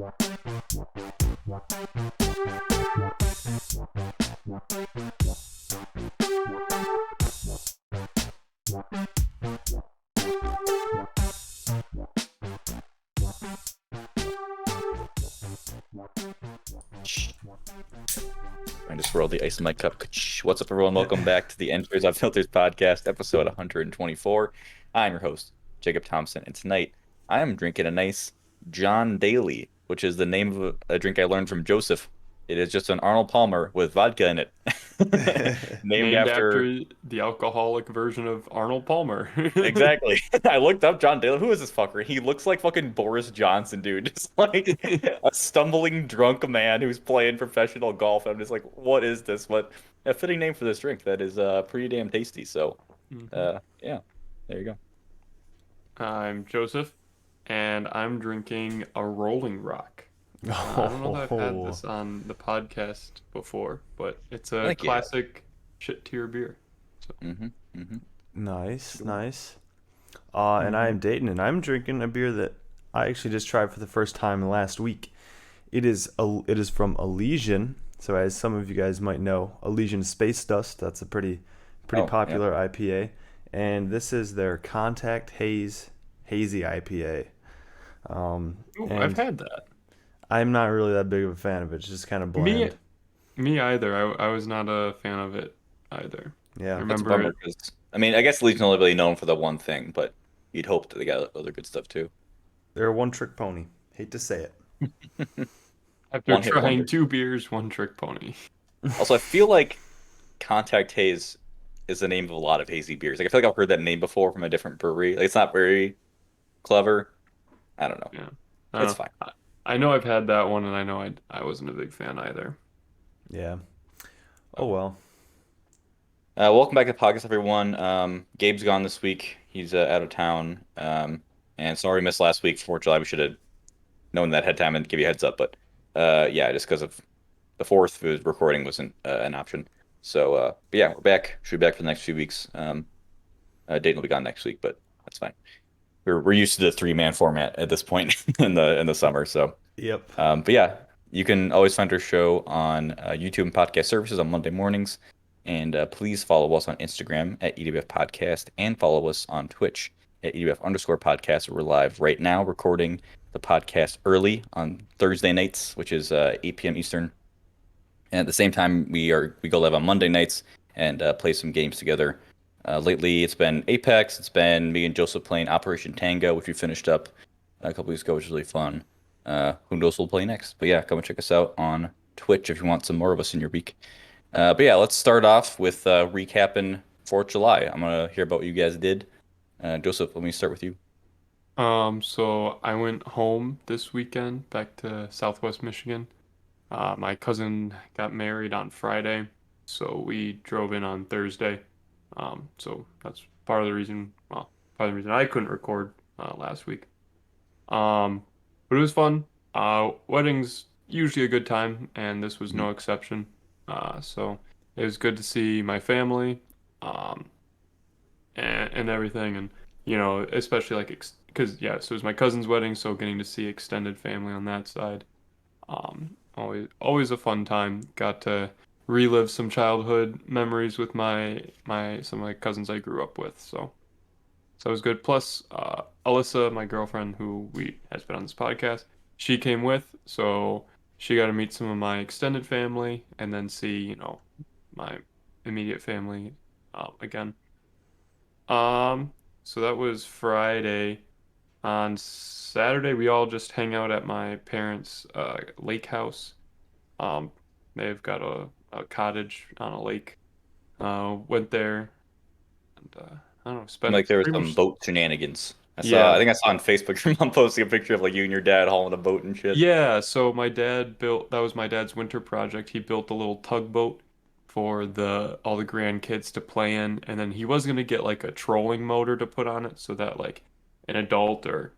I just rolled the ice in my cup. What's up, everyone? Welcome back to the Enters on Filters podcast, episode 124. I'm your host, Jacob Thompson, and tonight I am drinking a nice John Daly, which is the name of a drink I learned from Joseph. It is just an Arnold Palmer with vodka in it. Named Named after... after the alcoholic version of Arnold Palmer. Exactly. I looked up John Daly. Who is this fucker? He looks like fucking Boris Johnson, dude. Just like a stumbling drunk man who's playing professional golf. I'm just like, what is this? But a fitting name for this drink that is pretty damn tasty. So, yeah, there you go. I'm Joseph, and I'm drinking a Rolling Rock. I don't know if I've had this on the podcast before, but it's a classic shit tier beer. So. Nice. And I am Dayton, and I'm drinking a beer that I actually just tried for the first time last week. It is from Elysian. So as some of you guys might know, Elysian Space Dust. That's a pretty popular IPA, and this is their Contact Hazy IPA. I've had that. I'm not really that big of a fan of it. It's just kind of bland. Me either. I was not a fan of it either. Yeah, I That's a remember bummer because, I mean, I guess Legion's only really known for the one thing, but you'd hope that they got other good stuff too. they're a one-trick pony. Hate to say it. after One hit trying wonder. 2 beers, one trick pony. Also, I feel like Contact Haze is the name of a lot of hazy beers. Like, I feel like I've heard that name before from a different brewery. Like, it's not very clever. I don't know. Yeah, It's fine. I know I've had that one, and I know I wasn't a big fan either. Yeah. Oh well. Welcome back to the podcast, everyone. Gabe's gone this week. He's out of town. And sorry we missed last week, 4th of July. We should have known that ahead of time and give you a heads up. But yeah, just because of the 4th, recording wasn't an option. So, but yeah, we're back. Should be back for the next few weeks. Dayton will be gone next week, but that's fine. We're used to the 3-man format at this point in the summer. So, Yep. but yeah, you can always find our show on YouTube and podcast services on Monday mornings. And please follow us on Instagram at ewfpodcast and follow us on Twitch at ewf_podcast. We're live right now recording the podcast early on Thursday nights, which is 8 p.m. Eastern. And at the same time, we go live on Monday nights and play some games together. Lately, it's been Apex. It's been me and Joseph playing Operation Tango, which we finished up a couple weeks ago, which was really fun. Who knows what we'll play next? But yeah, come and check us out on Twitch if you want some more of us in your week. But yeah, let's start off with recapping 4th of July. I'm going to hear about what you guys did. Joseph, let me start with you. So I went home this weekend back to Southwest Michigan. My cousin got married on Friday, so we drove in on Thursday. So that's part of the reason I couldn't record last week. But it was fun. Wedding's usually a good time, and this was no exception. So it was good to see my family, and everything, and especially like because so it was my cousin's wedding, so getting to see extended family on that side, always a fun time. Got to relive some childhood memories with some of my cousins I grew up with, so it was good. Plus, Alyssa, my girlfriend, who has been on this podcast, she came with, so she got to meet some of my extended family and then see, my immediate family again. So that was Friday. On Saturday, we all just hang out at my parents' lake house. They've got a cottage on a lake. Went there and I don't know, spent Like there was pretty some much. boat shenanigans. Yeah. I think I saw on Facebook your mom posting a picture of like you and your dad hauling a boat and shit. Yeah, so my dad that was my dad's winter project. He built a little tugboat for all the grandkids to play in, and then he was gonna get like a trolling motor to put on it so that like an adult or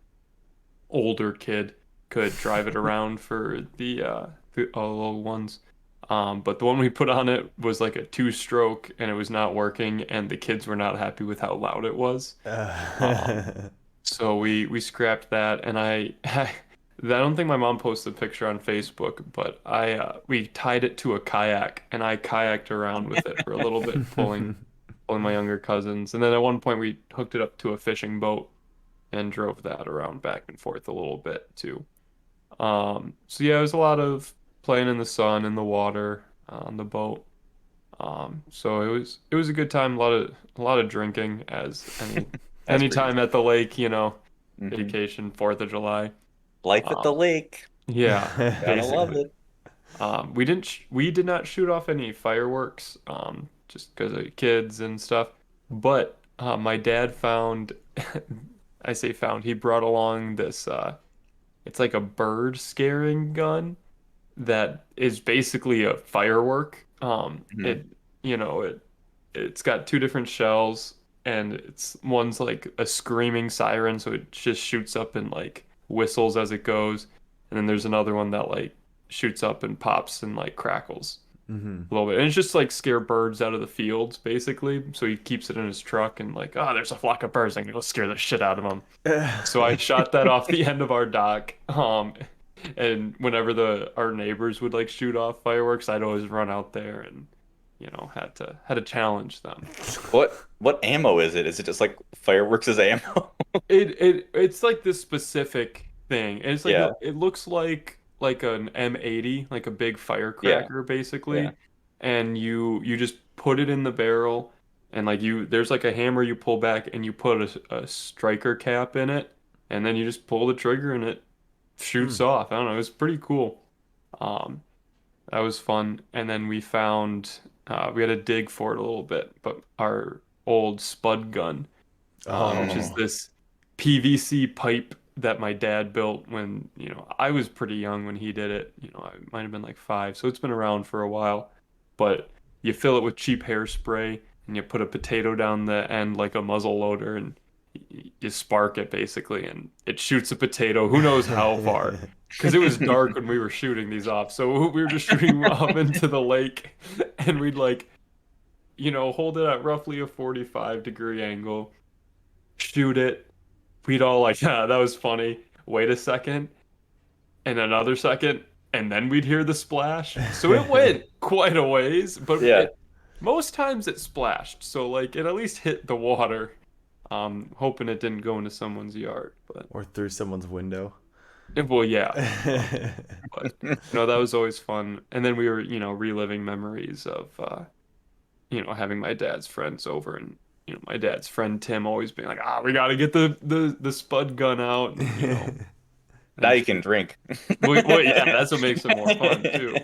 older kid could drive it around for the little ones. But the one we put on it was like a 2-stroke, and it was not working, and the kids were not happy with how loud it was. Um, so we scrapped that, and don't think my mom posted a picture on Facebook, but we tied it to a kayak and I kayaked around with it for a little bit, pulling my younger cousins. And then at one point we hooked it up to a fishing boat and drove that around back and forth a little bit too. So yeah, it was a lot of playing in the sun, in the water, on the boat. So it was a good time, a lot of drinking as That's any pretty time at the lake, hmm vacation, 4th of July. Life at the Um, lake. yeah, Gotta love basically. it. We did not shoot off any fireworks, just because of kids and stuff. But my dad found, I say found, he brought along this, it's like a bird scaring gun that is basically a firework. hmm It's got two different shells, and one's like a screaming siren, so it just shoots up and like whistles as it goes, and then there's another one that like shoots up and pops and like crackles Hmm. a little bit, and it's just like scare birds out of the fields basically. So he keeps it in his truck and like, oh, there's a flock of birds, I'm gonna go scare the shit out of them. So I shot that off the end of our dock. And whenever our neighbors would like shoot off fireworks, I'd always run out there and had to challenge them. What ammo is it? Is it just like fireworks as ammo? It's like this specific thing. And it's like Yeah, it looks like an M80, like a big yeah, firecracker yeah. basically. And you just put it in the barrel and like there's like a hammer you pull back and you put a striker cap in it and then you just pull the trigger and it Hmm. shoots off. I don't know, it was pretty cool. Um, that was fun. And then we had to dig for it a little bit, but our old spud gun, which is Oh. this PVC pipe that my dad built when, I was pretty young when he did it. I might have been like 5, so it's been around for a while. But you fill it with cheap hairspray and you put a potato down the end like a muzzle loader and you spark it basically and it shoots a potato who knows how far because it was dark when we were shooting these off, so we were just shooting off into the lake and we'd like hold it at roughly a 45-degree angle, shoot it. We'd all like, yeah, that was funny, wait a second and another second, and then we'd hear the splash. So it went quite a ways, but Yeah. it most times it splashed, so like it at least hit the water. Hoping it didn't go into someone's yard, but Or through someone's window. well, yeah. But that was always fun. And then we were, reliving memories of, having my dad's friends over, and my dad's friend Tim always being like, we got to get the spud gun out, and Now and you can shoot. drink. Well, yeah, that's what makes it more fun too.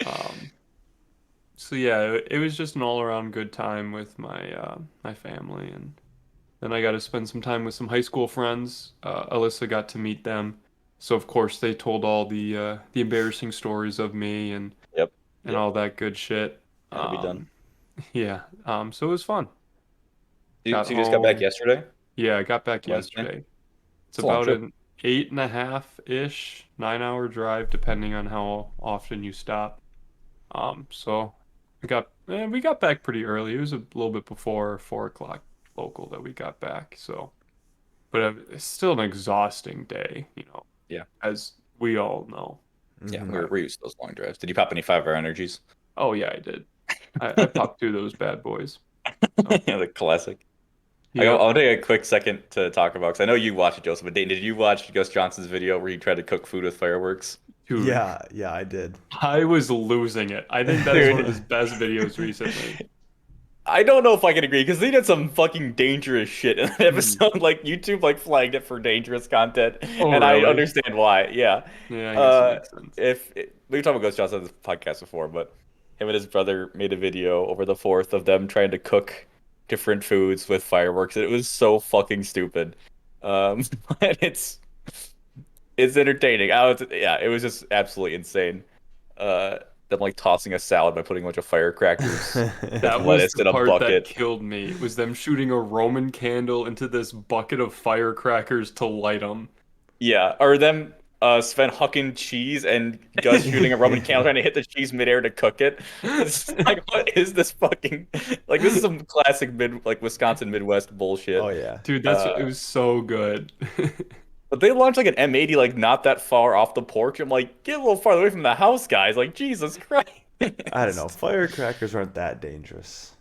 Um, so yeah, it was just an all around good time with my family, and then I got to spend some time with some high school friends. Alyssa got to meet them, so of course they told all the embarrassing stories of me Yep. and Yep. all that good shit. Had to be done. Yeah. So it was fun. Got So you just got back home. yesterday, Yeah, I got back Wednesday. yesterday. It's It's a long about trip. an 8.5-ish, 9-hour drive, depending on how often you stop. So we got back pretty early. It was a little bit before 4 o'clock local that we got back. So, but it's still an exhausting day, Yeah. as we all know. Yeah, Hmm. we're used to those long drives. Did you pop any 5 hour energies? Oh yeah, I did. I popped through those bad boys. So, Yeah, the classic. yep, I'll take a quick second to talk about because I know you watched it, Joseph. But Dane, did you watch Gus Johnson's video where he tried to cook food with fireworks? dude, Yeah, yeah, I did. I was losing it. I think that is one of his Dude, best videos recently. I don't know if I can agree because they did some fucking dangerous shit in that Hmm. episode. Like YouTube like flagged it for dangerous content, Oh, and I really? understand why. Yeah. Yeah, I guess it makes sense. If we've talked about Ghost Johnson on this podcast before, but him and his brother made a video over the 4th of them trying to cook different foods with fireworks. It was so fucking stupid. And it's entertaining. Yeah, it was just absolutely insane. Them like tossing a salad by putting a bunch of firecrackers with That was lettuce the in a part that bucket. killed me. Was them shooting a Roman candle into this bucket of firecrackers to light them. Yeah, or them Sven hucking cheese and Gus shooting a Roman candle trying to hit the cheese midair to cook it. It's like what is this fucking like this is some classic Wisconsin Midwest bullshit. Oh yeah. Dude, it Uh was so good. But they launched like an M80 like not that far off the porch. I'm like, get a little farther away from the house, guys. Like, Jesus I don't know. Christ. Firecrackers aren't that dangerous.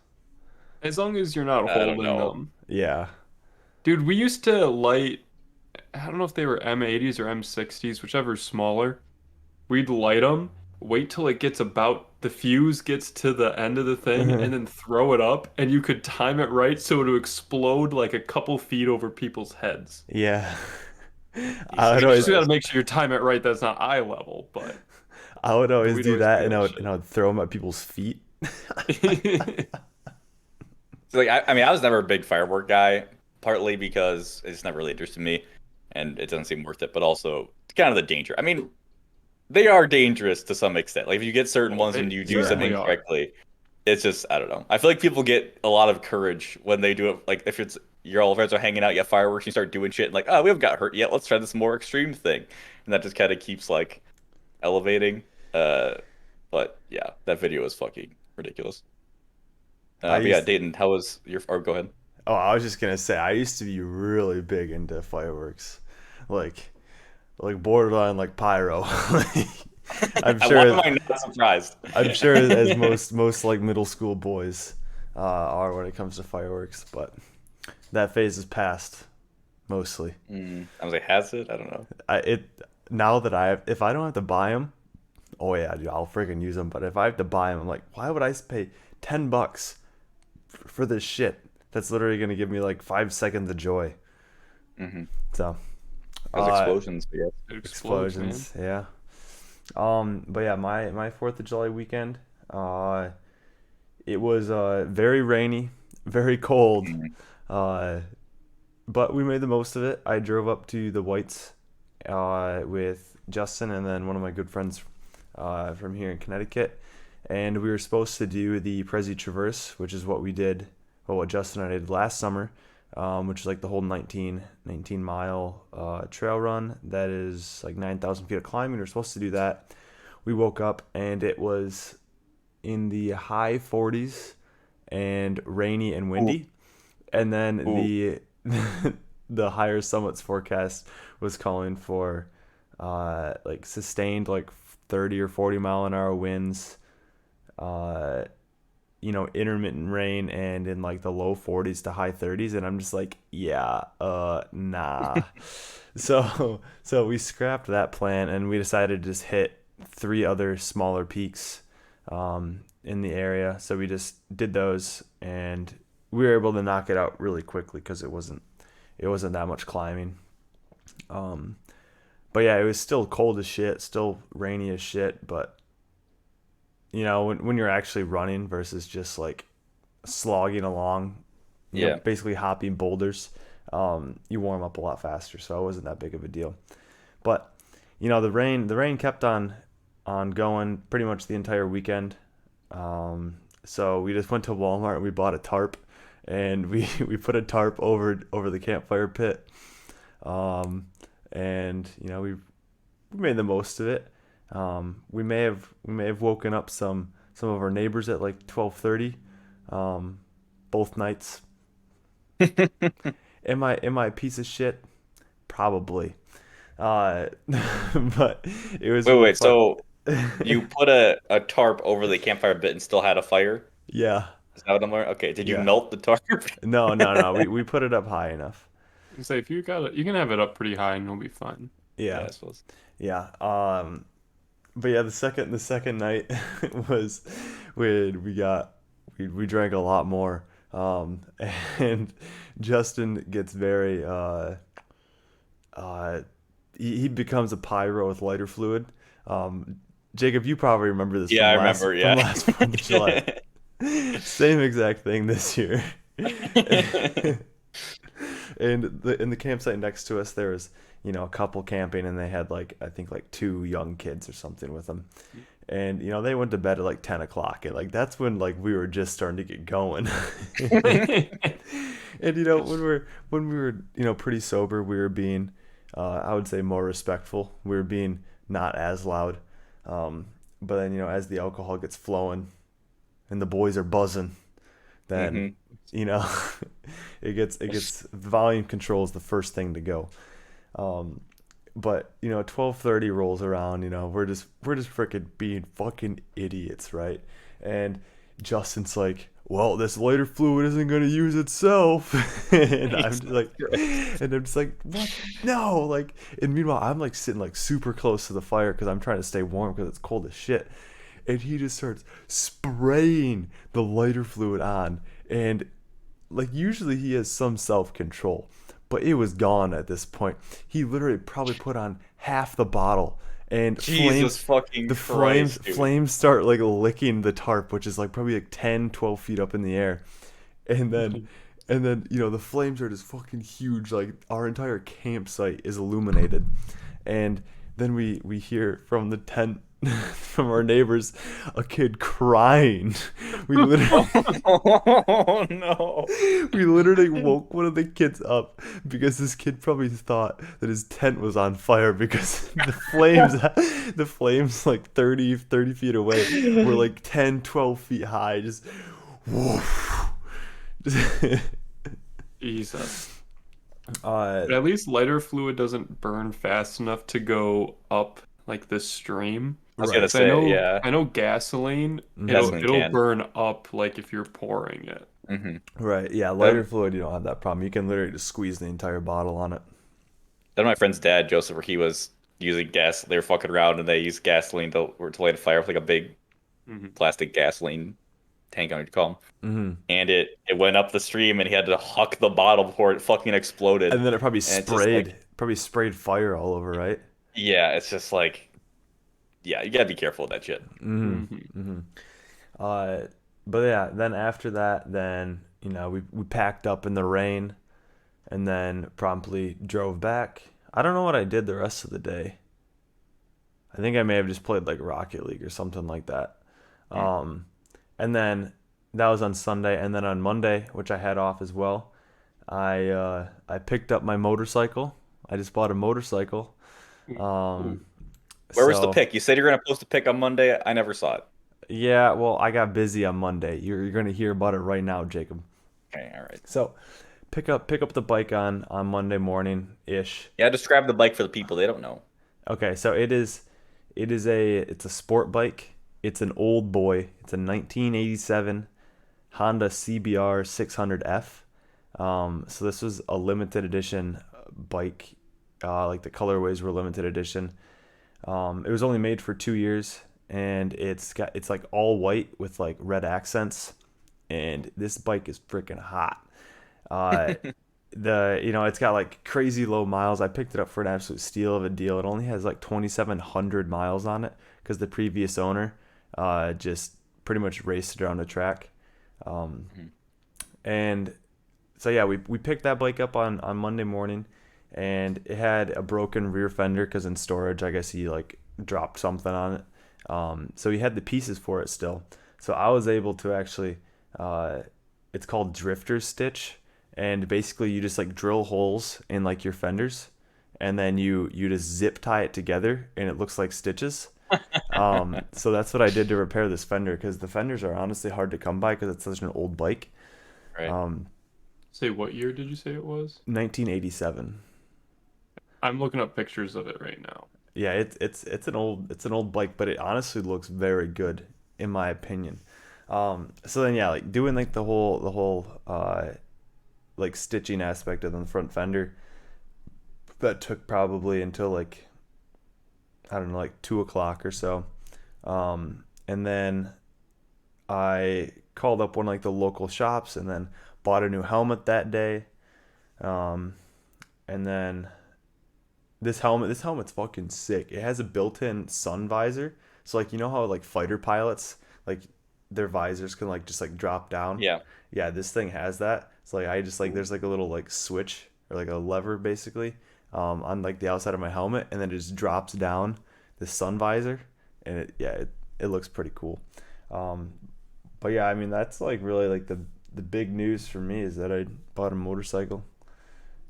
As long as you're not I don't holding know. them. Yeah. Dude, we used to light, I don't know if they were M80s or M60s, whichever's smaller. We'd light them, wait till it gets about the fuse gets to the end of the thing, and then throw it up, and you could time it right so it would explode like a couple feet over people's heads. Yeah. I I would Jesus mean, you just always gotta Christ. make sure you time it right. That's not eye level, but I would always we'd do always that, do and that I would throw them at people's feet. shit. So, like, I mean, I was never a big firework guy, partly because it's never really interested me, and it doesn't seem worth it. But also, it's kind of the danger. I mean, they are dangerous to some extent. Like if you get certain Oh, ones and they you do them certainly are. incorrectly, it's just I don't know. I feel like people get a lot of courage when they do it. Like if it's your all friends are hanging out, you have fireworks, you start doing shit, and like oh we haven't got hurt yet. Let's try this more extreme thing, and that just kind of keeps like elevating. Uh, but yeah, that video is fucking ridiculous. I But yeah, used Dayton, how was your? Or go ahead. Oh, I was just gonna say I used to be really big into fireworks, like borderline like pyro. I'm Why am sure I not surprised? I'm sure as most like middle school boys are when it comes to fireworks, but that phase is past mostly. I was like, has it? I don't know. It now that if I don't have to buy them, oh yeah, dude, I'll freaking use them. But if I have to buy them, I'm like, why would I pay $10 for this shit? That's literally gonna give me like 5 seconds of joy. Mm-hmm. So, Those uh, explosions, I guess. It explodes, man. explosions, yeah. But yeah, my Fourth of July weekend, uh, it was very rainy, very cold, Mhm. uh, but we made the most of it. I drove up to the Whites, with Justin and then one of my good friends, from here in Connecticut, and we were supposed to do the Prezi Traverse, which is what we did, well, what Justin and I did last summer, which is like the whole 19 mile trail run that is like 9,000 feet of climbing. We were supposed to do that. We woke up and it was in the high 40s and rainy and Ooh, windy. And then ooh. the higher summits forecast was calling for like sustained like 30 or 40-mile-an-hour winds, uh, intermittent rain and in like the low 40s to high 30s, and I'm just like, yeah, nah. So we scrapped that plan and we decided to just hit three other smaller peaks in the area. So we just did those and we were able to knock it out really quickly because it wasn't that much climbing. Um, but yeah, it was still cold as shit, still rainy as shit, but when you're actually running versus just like slogging along, Yeah. basically hopping boulders, you warm up a lot faster. So it wasn't that big of a deal. But the rain kept on going pretty much the entire weekend. So we just went to Walmart and we bought a tarp, and we put a tarp over the campfire pit. And we made the most of it. We may have woken up some of our neighbors at like 12:30, both nights. Am I a piece of shit? Probably. Uh, but it was Wait, really wait. fun. So you put a tarp over the campfire bit and still had a fire? Yeah, Is that what I'm learning? Okay. Did you yeah. melt the tarp? No, no, no. We put it up high enough. You say if you got it, you can have it up pretty high and you'll be fine. Yeah, Yeah, I suppose. yeah. But yeah, the second night was when we drank a lot more. And Justin gets very uh he becomes a pyro with lighter fluid. Jacob, you probably remember this Yeah, from I last remember. from Yeah. last 4th of July. Same exact thing this year. And in the campsite next to us, there was a couple camping, and they had like I think like two young kids or something with them, and they went to bed at like 10 o'clock, and like that's when like we were just starting to get going. And when we were pretty sober, we were being I would say more respectful. We were being not as loud, but then as the alcohol gets flowing and the boys are buzzing, then hmm you know it gets volume control is the first thing to go. Um, but 12:30 rolls around. We're just freaking being fucking idiots, right? And Justin's like, "Well, this lighter fluid isn't gonna use itself," and I'm Jesus just like, Christ. "What? No!" Like, and meanwhile, I'm like sitting like super close to the fire because I'm trying to stay warm because it's cold as shit. And he just starts spraying the lighter fluid on, and like usually he has some self-control, but it was gone at this point. He literally probably put on half the bottle, and Jesus fucking the flames Christ, dude. flames start like licking the tarp, which is like probably like 10, 12 feet up in the air. And then the flames are just fucking huge, like our entire campsite is illuminated. And then we hear from the tent from our neighbors a kid crying. We literally Oh no. we literally woke one of the kids up because this kid probably thought that his tent was on fire because the flames like 30 feet away were like 10, 12 feet high, just woof. Jesus. uh But at least lighter fluid doesn't burn fast enough to go up like the stream. I was gonna right. 'Cause I say, know yeah. I know gasoline, it'll Mhm. Gasoline it'll can. burn up like if you're pouring it. Mm-hmm. Right, yeah, lighter That, fluid, you don't have that problem. You can literally just squeeze the entire bottle on it. that my friend's dad, Joseph, where he was using gas. They were fucking around and they used gasoline to light a fire with like a big Hmm. plastic gasoline tank, I don't know what you call them. Hmm. And it went up the stream and he had to huck the bottle before it fucking exploded. And then it probably And it's just like, sprayed fire all over, right? yeah, it's just like, yeah, you gotta be careful with that shit. Hmm. Hmm. Hmm. Uh, but yeah, then after that, then we packed up in the rain, and then promptly drove back. I don't know what I did the rest of the day. I think I may have just played like Rocket League or something like that. Mm. Um, and then that was on Sunday, and then on Monday, which I had off as well, I picked up my motorcycle. I just bought a motorcycle. Ooh. Um, Where was the so pick? You said you're gonna post a pick on Monday. I never saw it. yeah, well, I got busy on Monday. You're gonna hear about it right now, Jacob. Okay, all right. So pick up the bike on Monday morning ish. Yeah, describe the bike for the people. They don't know. Okay, so it's a sport bike. It's an old boy. It's a 1987 Honda CBR 600F. So this was a limited edition bike. Like the colorways were limited edition. It was only made for 2 years, and it's like all white with like red accents. And this bike is freaking hot. Uh, it's got like crazy low miles. I picked it up for an absolute steal of a deal. It only has like 2,700 miles on it because the previous owner just pretty much raced it around the track. Um, Mhm. and so yeah, we picked that bike up on Monday morning, and it had a broken rear fender because in storage, I guess he like dropped something on it. So he had the pieces for it still. So I was able to actually, uh, it's called drifter stitch, and basically you just like drill holes in like your fenders, and then you just zip tie it together, and it looks like stitches. So that's what I did to repair this fender because the fenders are honestly hard to come by because it's such an old bike. Right. Um, Say what year did you say it was? 1987. I'm looking up pictures of it right now. Yeah, it's an old bike, but it honestly looks very good in my opinion. So then yeah, like doing like the whole like stitching aspect of the front fender that took probably until like I don't know like 2 o'clock or so. And then I called up one of like the local shops and then bought a new helmet that day. Um, and then this helmet's fucking sick. It has a built-in sun visor. So like how like fighter pilots like their visors can like just like drop down. Yeah. Yeah, this thing has that. So like I just like Ooh. there's like a little like switch or like a lever basically on like the outside of my helmet, and then it just drops down the sun visor, and it looks pretty cool. Um, but yeah, I mean that's like really like the big news for me is that I bought a motorcycle.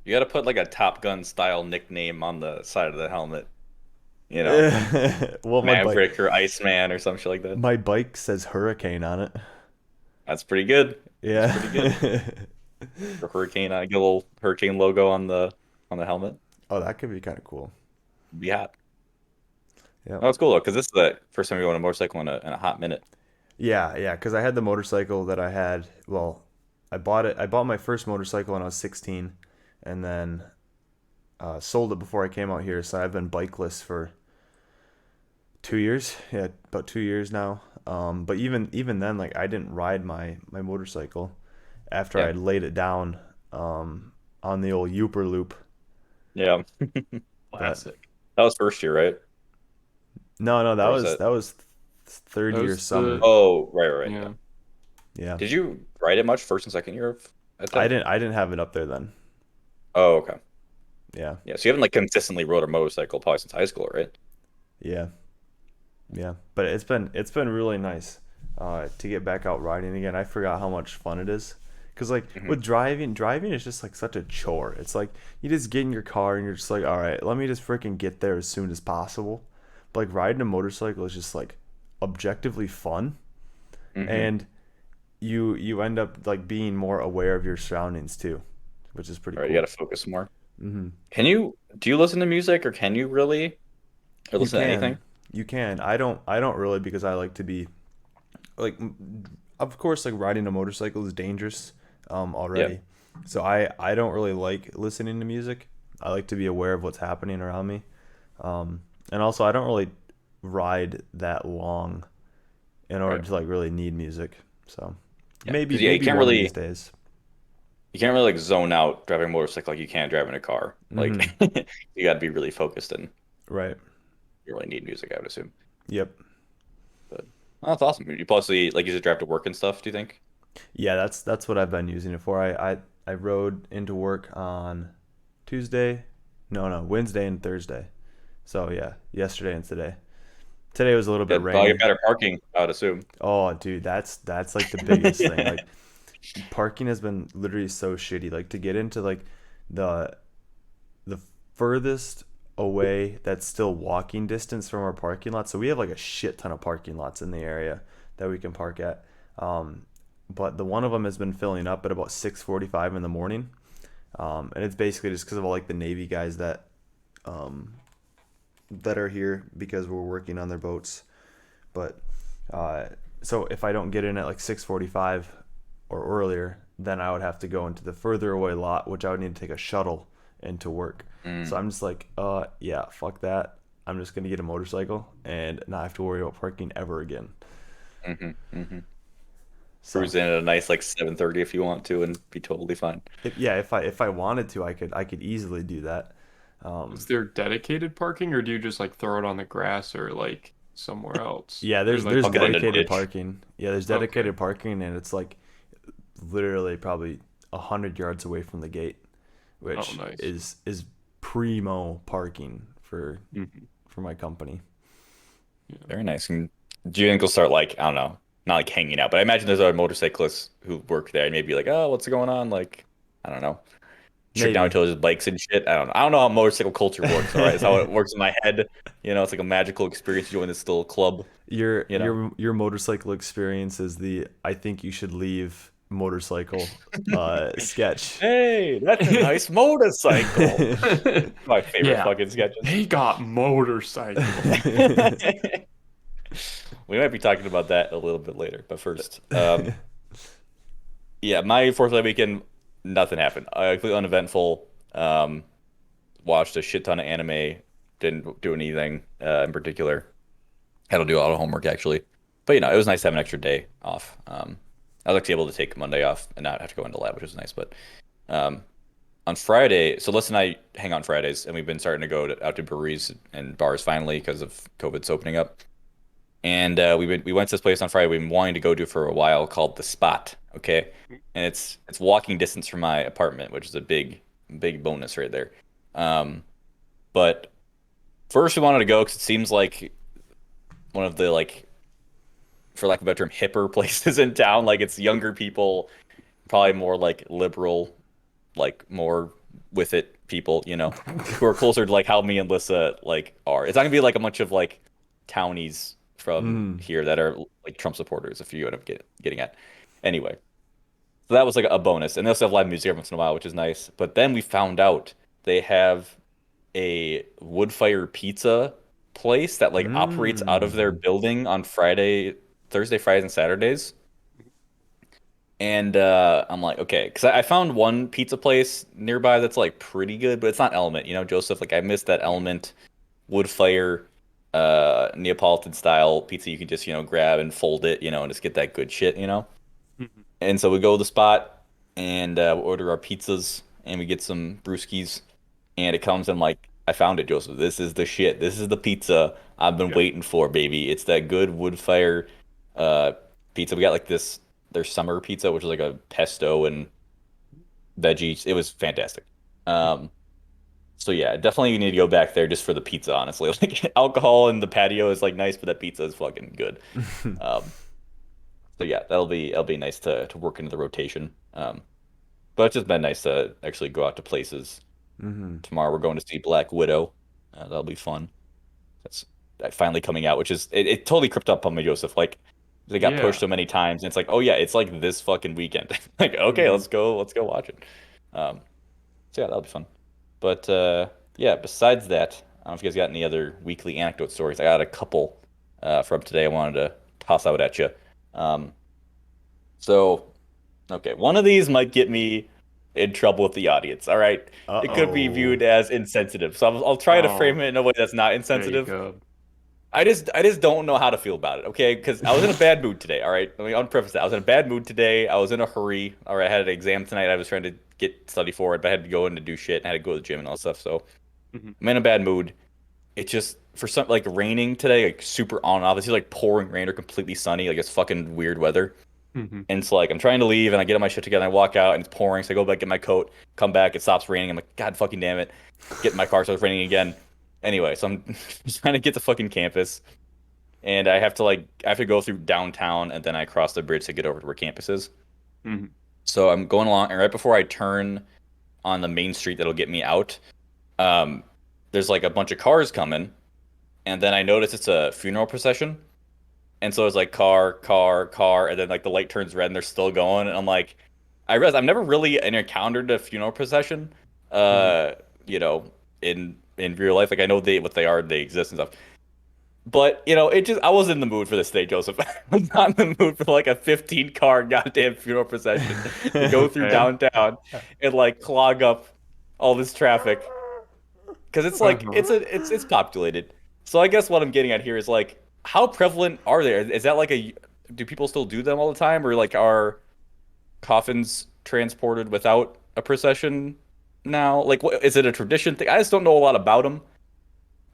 You got to put like a Top Gun style nickname on the side of the helmet. You know, Well, Maverick or Iceman or some shit like that. my bike says Hurricane on it. That's pretty good. That's Yeah. pretty good. For Hurricane, get a little Hurricane logo on the helmet. Oh, that could be kind of cool. Be hot. Yeah. Oh, it's cool though, because this is the first time we go on a motorcycle in a hot minute. Yeah, yeah, because I had the motorcycle that I had. Well, I bought it. I bought my first motorcycle when I was 16, and then sold it before I came out here. So I've been bikeless for 2 years. Yeah, about 2 years now. But even then, like I didn't ride my motorcycle after Yeah. I laid it down on the old Uper loop. Yeah. But Classic. That was first year, right? no, no, that Or was was that? that was third That year was summer. the Oh, right. Yeah. yeah. Yeah, Did you ride it much first and second year at I that? didn't have it up there then. Oh, okay. Yeah, Yeah. So you haven't like consistently rode a motorcycle probably since high school, right? yeah. Yeah, but it's been really nice to get back out riding again. I forgot how much fun it is. Cause like Hmm. with driving is just like such a chore. It's like you just get in your car and you're just like, all right, let me just freaking get there as soon as possible. But like riding a motorcycle is just like objectively fun, Hmm. and you end up like being more aware of your surroundings too, which is pretty All right. You got cool. to focus more. Hmm. Do you listen to music or can you really? Or You listen to anything? can, you can. I don't really because I like to be like of course like riding a motorcycle is dangerous Yeah. already, so I don't really like listening to music. I like to be aware of what's happening around me, and also I don't really ride that long in order Right. to like really need music. So Yeah. maybe Because yeah, maybe one of these days. you can't really like zone out driving a motorcycle like you can driving a car. Like Hmm. you got to be really focused and Right. you really need music, I would assume. Yep. But oh, that's awesome. You possibly like use it to drive to work and stuff, do you think? Yeah, that's what I've been using it for. I rode into work on Tuesday, no, Wednesday and Thursday. So yeah, yesterday and today. Today was a little Yeah, bit probably get rainy. better parking, I would assume. Oh, dude, that's like the biggest thing. Like parking has been literally so shitty. Like to get into like the the furthest away that's still walking distance from our parking lot. So we have like a shit ton of parking lots in the area that we can park at. Um, but the one of them has been filling up at about 6:45 in the morning. And it's basically just because of all like the Navy guys um, that are here because we're working on their boats. But uh, so if I don't get in at like 6:45 or earlier, then I would have to go into the further away lot, which I would need to take a shuttle into work. So Mm, I'm just like, yeah, fuck that. I'm just gonna get a motorcycle and not have to worry about parking ever again. hmm. So Cruise in at a nice like 7:30 if you want to and be totally fine. yeah, if I wanted to, I could easily do that. Is Um, there dedicated parking, or do you just like throw it on the grass or like somewhere else? yeah, There's like there's Tuck it in a dedicated ditch. parking. Yeah, there's okay. dedicated parking, and it's like literally probably 100 yards away from the gate, Oh, which nice. is primo parking Hmm. for my company. Yeah. Very nice. And do you think they'll start like, I don't know, not like hanging out, but I imagine there's other motorcyclists who work there and maybe like, oh, what's going on? Like, I don't know. Trip down Maybe. to his bikes and shit. I don't know. I don't know how motorcycle culture works, all right? It's how it works in my head. It's like a magical experience to join this little club, Your you know? your motorcycle experience is the I think you should leave motorcycle sketch. Hey, that's a nice motorcycle. My favorite Yeah, fucking sketches. they got motorcycles. We might be talking about that a little bit later, but first, yeah, my Fourth of July weekend, nothing happened. Completely uneventful. Watched a shit ton of anime. Didn't do anything in particular. Had to do a lot of homework actually, but it was nice to have an extra day off. I was actually able to take Monday off and not have to go into lab, which was nice. But um, on Friday, so Les and I hang on Fridays, and we've been starting to go out to breweries and bars finally because of COVID's opening up. And we went to this place on Friday we've been wanting to go to for a while called The Spot. Okay, and it's walking distance from my apartment, which is a big bonus right there. Um, but first we wanted to go because it seems like one of the like, for lack of a better term, hipper places in town. Like it's younger people, probably more like liberal, like more with it people, who are closer to like how me and Lissa like are. It's not gonna be like a bunch of like townies from Mm. here that are like Trump supporters, if you end up getting at. Anyway, so that was like a bonus, and they also have live music every once in a while, which is nice. But then we found out they have a wood fire pizza place that like operates out of their Mm. building on Thursday, Fridays, and Saturdays. And I'm like, okay, because I found one pizza place nearby that's like pretty good, but it's not Element, Joseph. Like I missed that Element wood fire Neapolitan style pizza you can just, grab and fold it, and just get that good shit. Mhm. And so we go to the spot and we order our pizzas and we get some brewskis and it comes in like I found it, Joseph. This is the shit. This is the pizza I've been Yeah. waiting for, baby. It's that good wood fire uh pizza. We got like this their summer pizza, which is like a pesto and veggies. It was fantastic. Um so yeah, definitely you need to go back there just for the pizza, honestly. Like alcohol and the patio is like nice, but that pizza is fucking good. Um so yeah, that'll be nice to work into the rotation. But it's just been nice to actually go out to places. Hmm. Tomorrow we're going to see Black Widow. That'll be fun. That's finally coming out, which is it totally crept up on me, Joseph. Like they got pushed Yeah. so many times, and it's like, oh yeah, it's like this fucking weekend. Like, okay, Hmm. let's go watch it. Um, so yeah, that'll be fun. But yeah, besides that, I don't know if you guys got any other weekly anecdote stories. I got a couple from today I wanted to toss out at you. Um, so okay, one of these might get me in trouble with the audience. All right, it could be Uh-oh. viewed as insensitive, so I'll try to frame Oh, it in a way that's not there you insensitive. go. I just don't know how to feel about it, okay? Because I was in a bad mood today, all right? Let me unpreface that. I was in a bad mood today. I was in a hurry. All right, I had an exam tonight. I was trying to get study for it, but I had to go in to do shit. And I had to go to the gym and all that stuff. So Hmm. I'm in a bad mood. It just for some like raining today, like super on and off. It's either like pouring rain or completely sunny. Like it's fucking weird weather. Hmm. And it's like I'm trying to leave and I get all my shit together. And I walk out and it's pouring. So I go back get my coat, come back, it stops raining. I'm like, God fucking damn it. Get in my car, starts raining again. Anyway, so I'm just trying to get to fucking campus. And I have to go through downtown and then I cross the bridge to get over to where campus is. Hmm. So I'm going along and right before I turn on the main street that'll get me out, um, there's like a bunch of cars coming, and then I notice it's a funeral procession. And so it's like car, car, car, and then like the light turns red and they're still going. And I'm like, I realize I've never really encountered a funeral procession, Hmm. uh, you know, in real life. Like I know what they are, they exist and stuff. But it just I was in the mood for this day, Joseph. I was not in the mood for like a 15 car goddamn funeral procession to go through Okay. downtown and like clog up all this traffic because it's like Uh-huh. it's populated. So I guess what I'm getting at here is like how prevalent are they? Is that like a do people still do them all the time or like are coffins transported without a procession now? Like what is it a tradition thing? I just don't know a lot about them.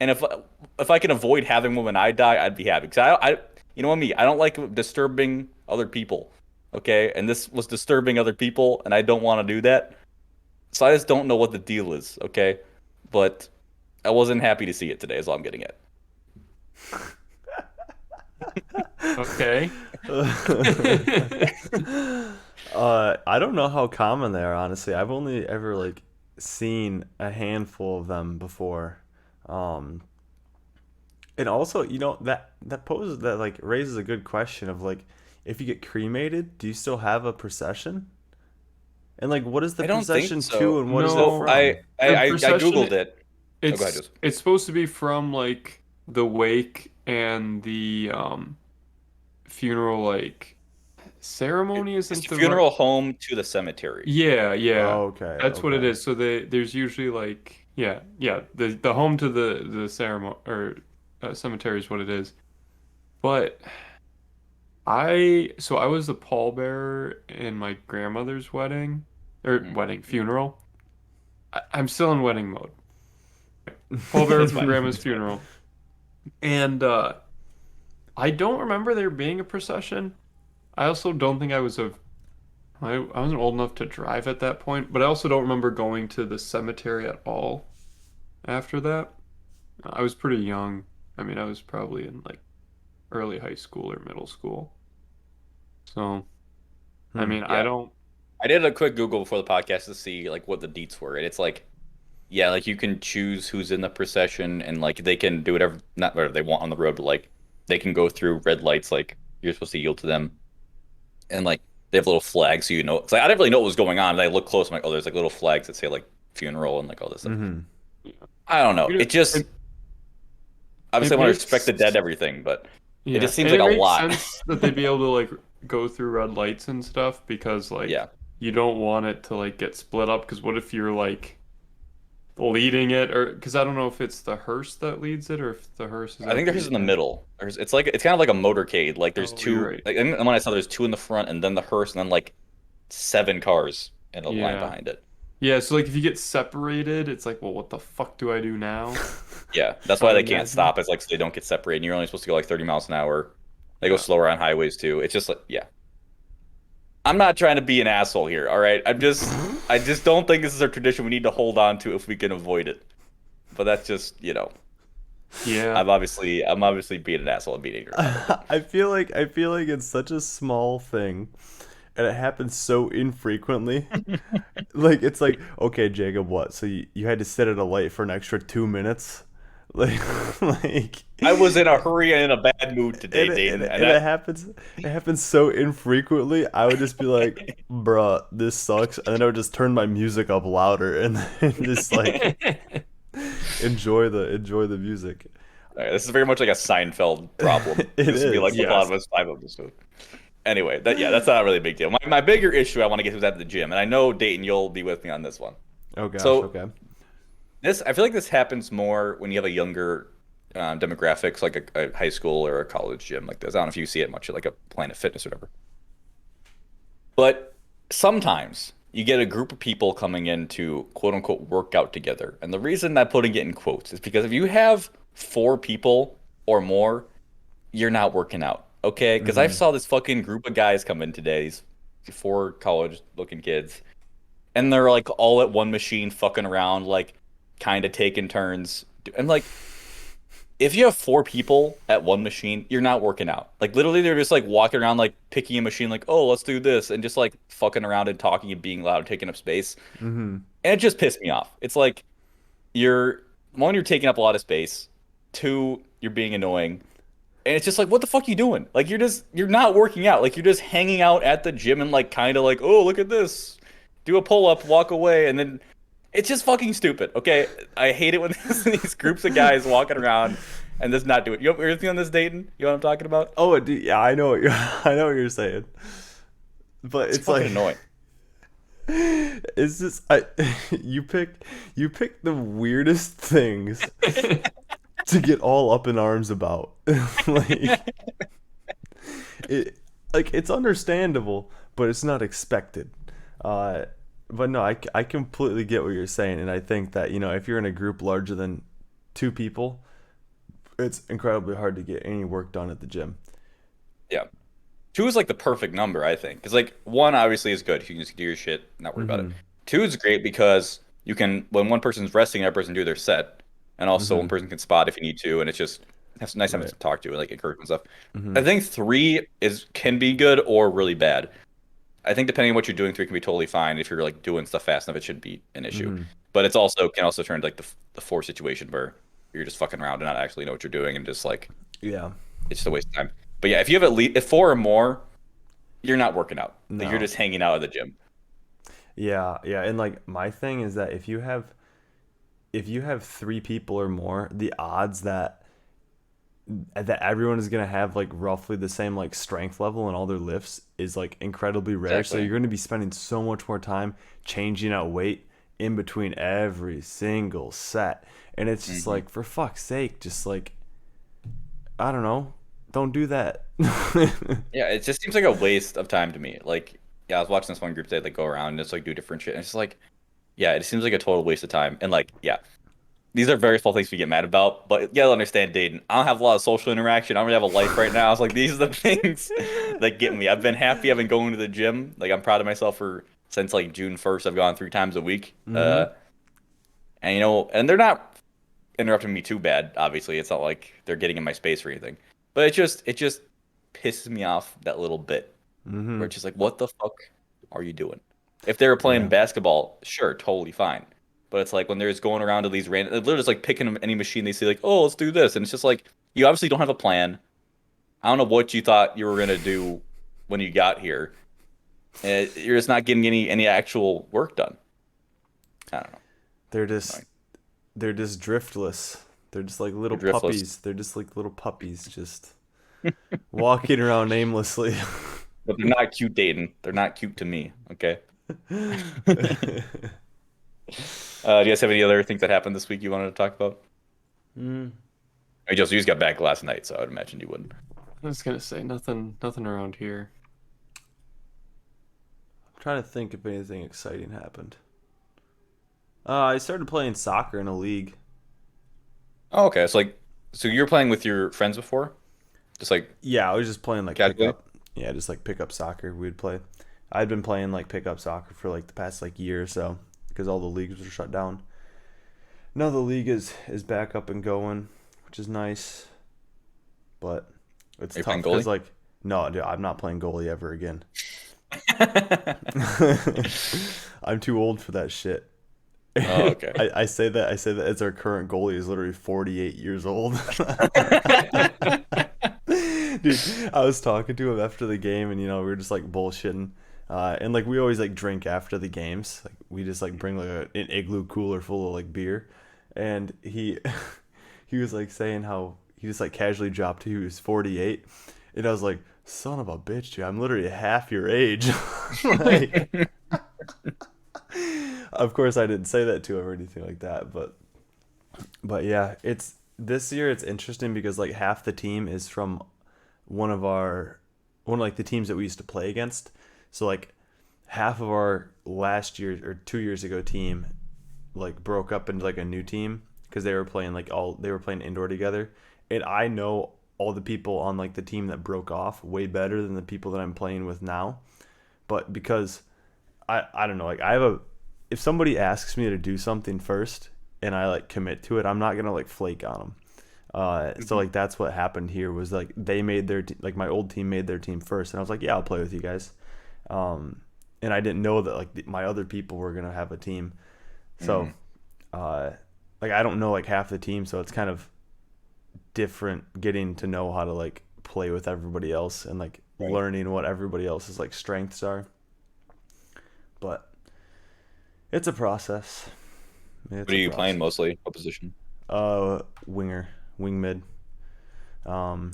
And if I can avoid having one when I die, I'd be happy. Because you know what me, I don't like disturbing other people. Okay, and this was disturbing other people, and I don't want to do that. So I just don't know what the deal is. Okay, but I wasn't happy to see it today. Is all I'm getting at. Okay. I don't know how common they are, honestly. I've only ever like seen a handful of them before. Um, and also, that poses that like raises a good question of like if you get cremated, do you still have a procession? And like what is the I don't think procession to so. and what is it So No, from? the I procession googled it. Oh, go ahead, it's Joseph. it's supposed to be from like the wake and the funeral like ceremony It's isn't the right. funeral home to the cemetery. Yeah, yeah. Okay, That's what it okay. is. So there's usually like yeah, the home to the ceremony or cemetery is what it is. But I was the pallbearer in my grandmother's wedding or Mhm. wedding funeral. I'm still in wedding mode. Pallbearer It's for fine. grandma's It's fine. funeral. And I don't remember there being a procession. I also don't think I wasn't old enough to drive at that point, but I also don't remember going to the cemetery at all after that. I was pretty young. I mean, I was probably in like early high school or middle school. So, I Hmm. mean, I Yeah. don't. I did a quick Google before the podcast to see like what the deets were, and it's like, yeah, like you can choose who's in the procession, and like they can do whatever, not whatever they want on the road, but like they can go through red lights, like you're supposed to yield to them, and like they have little flags, so you know. It's like I didn't really know what was going on, and I look close, I'm like, oh, there's like little flags that say like funeral and like all this stuff. Mm-hmm. Yeah. I don't know. You know, It just it obviously I want to respect makes the dead everything, but it yeah, just seems and like it a makes lot. sense that they'd be able to like go through red lights and stuff because like Yeah. you don't want it to like get split up because what if you're like leading it or because I don't know if it's the hearse that leads it or if the hearse is I think at there's the in the end. middle. It's kind of like a motorcade. Like there's Oh, you're two. right. Like and when I saw there's two in the front and then the hearse and then like 7 cars in a line Yeah. behind it. Yeah, so like if you get separated, it's like, well, what the fuck do I do now? Yeah, that's I why would they can't imagine. stop. It's like so they don't get separated. And you're only supposed to go like 30 miles an hour. They go Yeah. slower on highways too. It's just like yeah. I'm not trying to be an asshole here. All right. I just don't think this is a tradition we need to hold on to if we can avoid it. But that's just Yeah. I'm obviously being an asshole and being ignorant about it. But I feel like it's such a small thing, and it happens so infrequently. Like it's like, okay, Jacob, what? So you had to sit at a light for an extra 2 minutes, like like, I was in a hurry and in a bad mood today, Dayton, and and it happens so infrequently. I would just be like, bruh, this sucks, and then I would just turn my music up louder and then just like that enjoy the music. this is very much like a Seinfeld problem. It This would be like is. the plot Yes. of a Seinfeld episode. Anyway, that's not really a big deal. My bigger issue I want to get to is at the gym, and I know Dayton, you'll be with me on this one. Oh gosh, So okay. this I feel like this happens more when you have a younger demographics, like a high school or a college gym like this. I don't know if you see it much at like a Planet Fitness or whatever. But sometimes you get a group of people coming in to quote unquote work out together. And the reason I'm putting it in quotes is because if you have 4 people or more, you're not working out. Okay? Because I Mm-hmm. saw this fucking group of guys come in today, these 4 college looking kids, and they're like all at one machine fucking around, like kind of taking turns. And like if you have 4 people at one machine, you're not working out. Like literally, they're just like walking around, like picking a machine, like, oh, let's do this, and just like fucking around and talking and being loud, taking up space. Mm-hmm. And it just pissed me off. It's like you're one, you're taking up a lot of space. Two, you're being annoying. And it's just like, what the fuck are you doing? Like you're not working out. Like you're just hanging out at the gym and like kind of like, oh, look at this. Do a pull up, walk away, and then it's just fucking stupid. Okay, I hate it when these groups of guys walking around and just not do it. You have anything on this, Dayton? You know what I'm talking about? Oh, yeah, I know what you're I know what you're saying, but It's it's fucking like annoying. it's just you pick the weirdest things to get all up in arms about. like it like it's understandable, but it's not expected. Uh, but no, I completely get what you're saying, and I think that if you're in a group larger than 2 people, it's incredibly hard to get any work done at the gym. Yeah. Two is like the perfect number, I think. Because like one obviously is good. You can just do your shit, not worry about it. Mm-hmm. Two is great because you can when one person's resting, another person do their set, and also Mm-hmm. one person can spot if you need to, and it's just it's nice having Right. to talk to and like encourage and stuff. Mm-hmm. I think three is can be good or really bad. I think depending on what you're doing, three can be totally fine. If you're like doing stuff fast enough, it shouldn't be an issue. Mm-hmm. But it's also can also turn to like the four situation where you're just fucking around and not actually know what you're doing and just like Yeah. it's just a waste of time. But yeah, if you have at least if 4 or more, you're not working out. Like you're No. just hanging out at the gym. Yeah, yeah, and like my thing is that if you have 3 people or more, the odds that everyone is gonna have like roughly the same like strength level and all their lifts is like incredibly rare. So Exactly. you're gonna be spending so much more time changing out weight in between every single set, and it's just Hmm. like for fuck's sake, just like I don't know, don't do that. Yeah, it just seems like a waste of time to me. Like, yeah, I was watching this one group, they like go around and just like do different shit. And it's just like, yeah, it seems like a total waste of time. And like, yeah, these are very small things we get mad about. But you gotta understand, Dayton, I don't have a lot of social interaction. I don't really have a life right now. It's like these are the things that get me. I've been happy. I've been going to the gym. Like I'm proud of myself for since like June 1st. I've gone 3 times a week. Hmm. And and they're not interrupting me too bad. Obviously, it's not like they're getting in my space or anything. But it just pisses me off that little bit where Hmm. it's just like, what the fuck are you doing? If they were playing Yeah. basketball, sure, totally fine. But it's like when they're just going around to these random, they're literally just like picking any machine they see, like, oh, let's do this, and it's just like you obviously don't have a plan. I don't know what you thought you were gonna do when you got here. And you're just not getting any actual work done. I don't know. They're Annoying. just they're just driftless. They're just like little They're driftless. puppies. They're just like little puppies, just walking around aimlessly. But they're not cute, Dayton. They're not cute to me. Okay. Do you guys have any other things that happened this week you wanted to talk about? Mm. I mean, you just got back last night, so I would imagine you wouldn't. I was gonna say nothing around here. I'm trying to think if anything exciting happened. I started playing soccer in a league. Oh, okay. So you were playing with your friends before? Just like Yeah, I was just playing like casually? pickup. Yeah, just like pickup soccer. We'd play. I'd been playing like pickup soccer for like the past like year or so because all the leagues were shut down. Now the league is back up and going, which is nice, but it's Are you tough playing because goalie? like no, dude, I'm not playing goalie ever again. I'm too old for that shit. Oh, okay. I say that as our current goalie is literally 48 years old. Dude, I was talking to him after the game, and we were just like bullshitting, and like we always like drink after the games. Like we just like bring like an igloo cooler full of like beer, and he he was like saying how he just like casually dropped he was 48, and I was like, son of a bitch, dude, I'm literally half your age. Like, of course I didn't say that to him or anything like that, but yeah, it's this year it's interesting because like half the team is from one of our one of like the teams that we used to play against. So like half of our last year or 2 years ago team like broke up into like a new team because they were playing indoor together, and I know all the people on like the team that broke off way better than the people that I'm playing with now. But because I don't know, like I have a if somebody asks me to do something first and I like commit to it, I'm not gonna like flake on them. So like that's what happened here was like they made like my old team made their team first, and I was like, yeah, I'll play with you guys. And I didn't know that like my other people were gonna have a team, so uh, like I don't know like half the team, so it's kind of different getting to know how to like play with everybody else and like Right. learning what everybody else's like strengths are. But it's a process. It's What are a you playing process. mostly? What position? Winger, wing mid.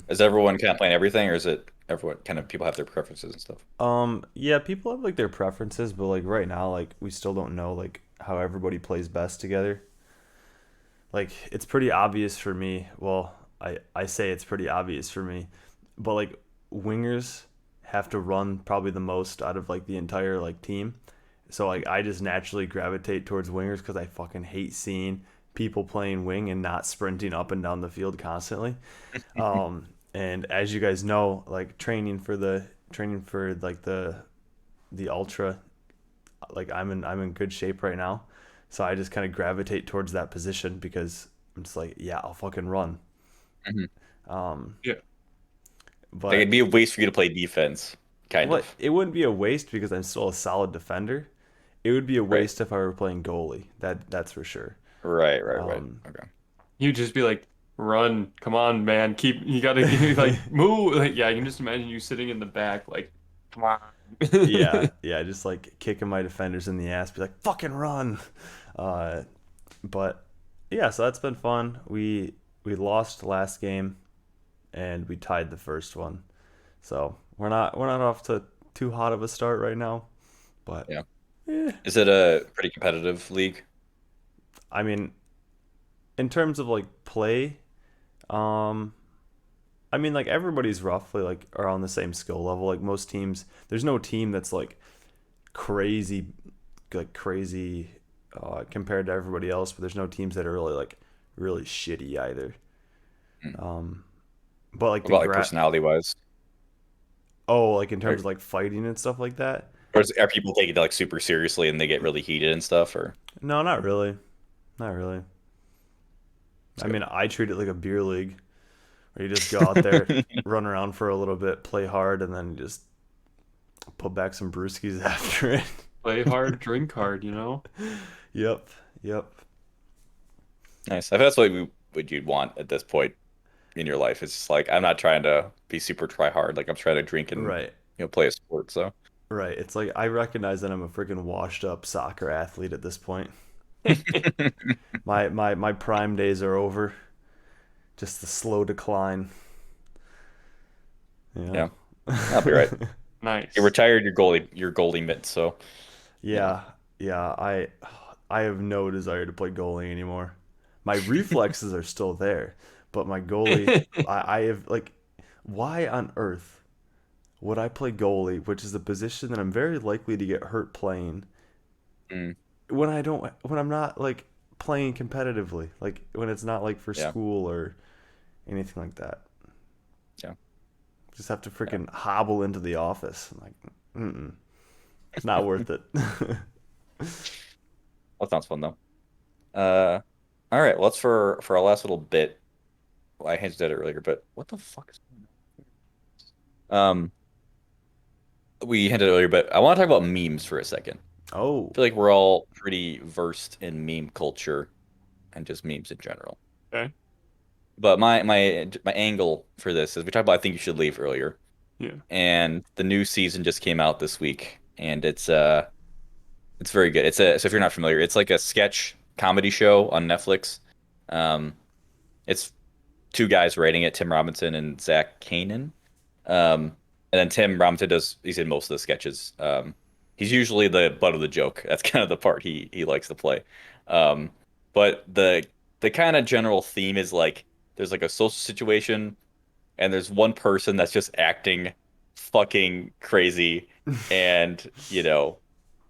Is everyone kind of playing everything, or is it everyone kind of people have their preferences and stuff? Yeah, people have like their preferences, but like right now, like we still don't know like how everybody plays best together. Like it's pretty obvious for me. Well, I say it's pretty obvious for me, but like wingers have to run probably the most out of like the entire like team. So like I just naturally gravitate towards wingers because I fucking hate seeing people playing wing and not sprinting up and down the field constantly. And as you guys know, like training for like the ultra, like I'm in good shape right now. So I just kind of gravitate towards that position because I'm just like, yeah, I'll fucking run. Mhm. Um, Yeah. Like but it'd be a waste for you to play defense, kind what of. it wouldn't be a waste because I'm still a solid defender. It would be a Right. waste if I were playing goalie. That's for sure. Right. Right. Right. Um, Okay. You just be like, run, come on, man, you gotta like move. Like, yeah, I can just imagine you sitting in the back, like, come on. yeah, yeah, just like kicking my defenders in the ass, be like, fucking run. Uh, but yeah, so that's been fun. We lost last game and we tied the first one. So we're not off to too hot of a start right now, but Yeah. eh, Is it a pretty competitive league? I mean, in terms of like play, um, I mean like everybody's roughly like around the same skill level. Like most teams, there's no team that's crazy, like crazy compared to everybody else, but there's no teams that are really like really shitty either. Hmm. Um, but like What the about like gra personality wise? oh, like in terms Or, of like fighting and stuff like that. are people taking it like super seriously and they get really heated and stuff? Or No, not really, not really. it's I good. mean, I treat it like a beer league where you just go out there, run around for a little bit, play hard, and then just put back some brewskis after it. Play hard, drink hard, you know? Yep, yep. Nice. I think that's what you'd want at this point in your life. It's just like I'm not trying to be super try hard. Like I'm trying to drink and Right, play a sport. So right. It's like I recognize that I'm a freaking washed up soccer athlete at this point. My prime days are over. Just the slow decline. Yeah. Yeah, I'll be right. You Nice. retired your goalie mitt, so yeah. Yeah, yeah. I have no desire to play goalie anymore. My reflexes are still there, but my goalie, I have like, why on earth would I play goalie, which is a position that I'm very likely to get hurt playing Mm, when I'm not like playing competitively, like when it's not like for yeah, school or anything like that. yeah, Just have to yeah. freaking hobble into the office. I'm like, mm-mm, not worth it. That sounds fun though. Uh, all right. Well, that's for our last little bit. Well, I hinted at it earlier, but what the fuck is going on? We hinted earlier, but I want to talk about memes for a second. Oh, I feel like we're all pretty versed in meme culture and just memes in general. Okay. But my angle for this is we talked about I think you should leave earlier, Yeah. and the new season just came out this week, and it's very good. So if you're not familiar, it's like a sketch comedy show on Netflix. Um, it's two guys writing it, Tim Robinson and Zach Kanan. And then Tim Robinson he's in most of the sketches. He's usually the butt of the joke. That's kind of the part he likes to play. Um, but the kind of general theme is like there's like a social situation and there's one person that's just acting fucking crazy and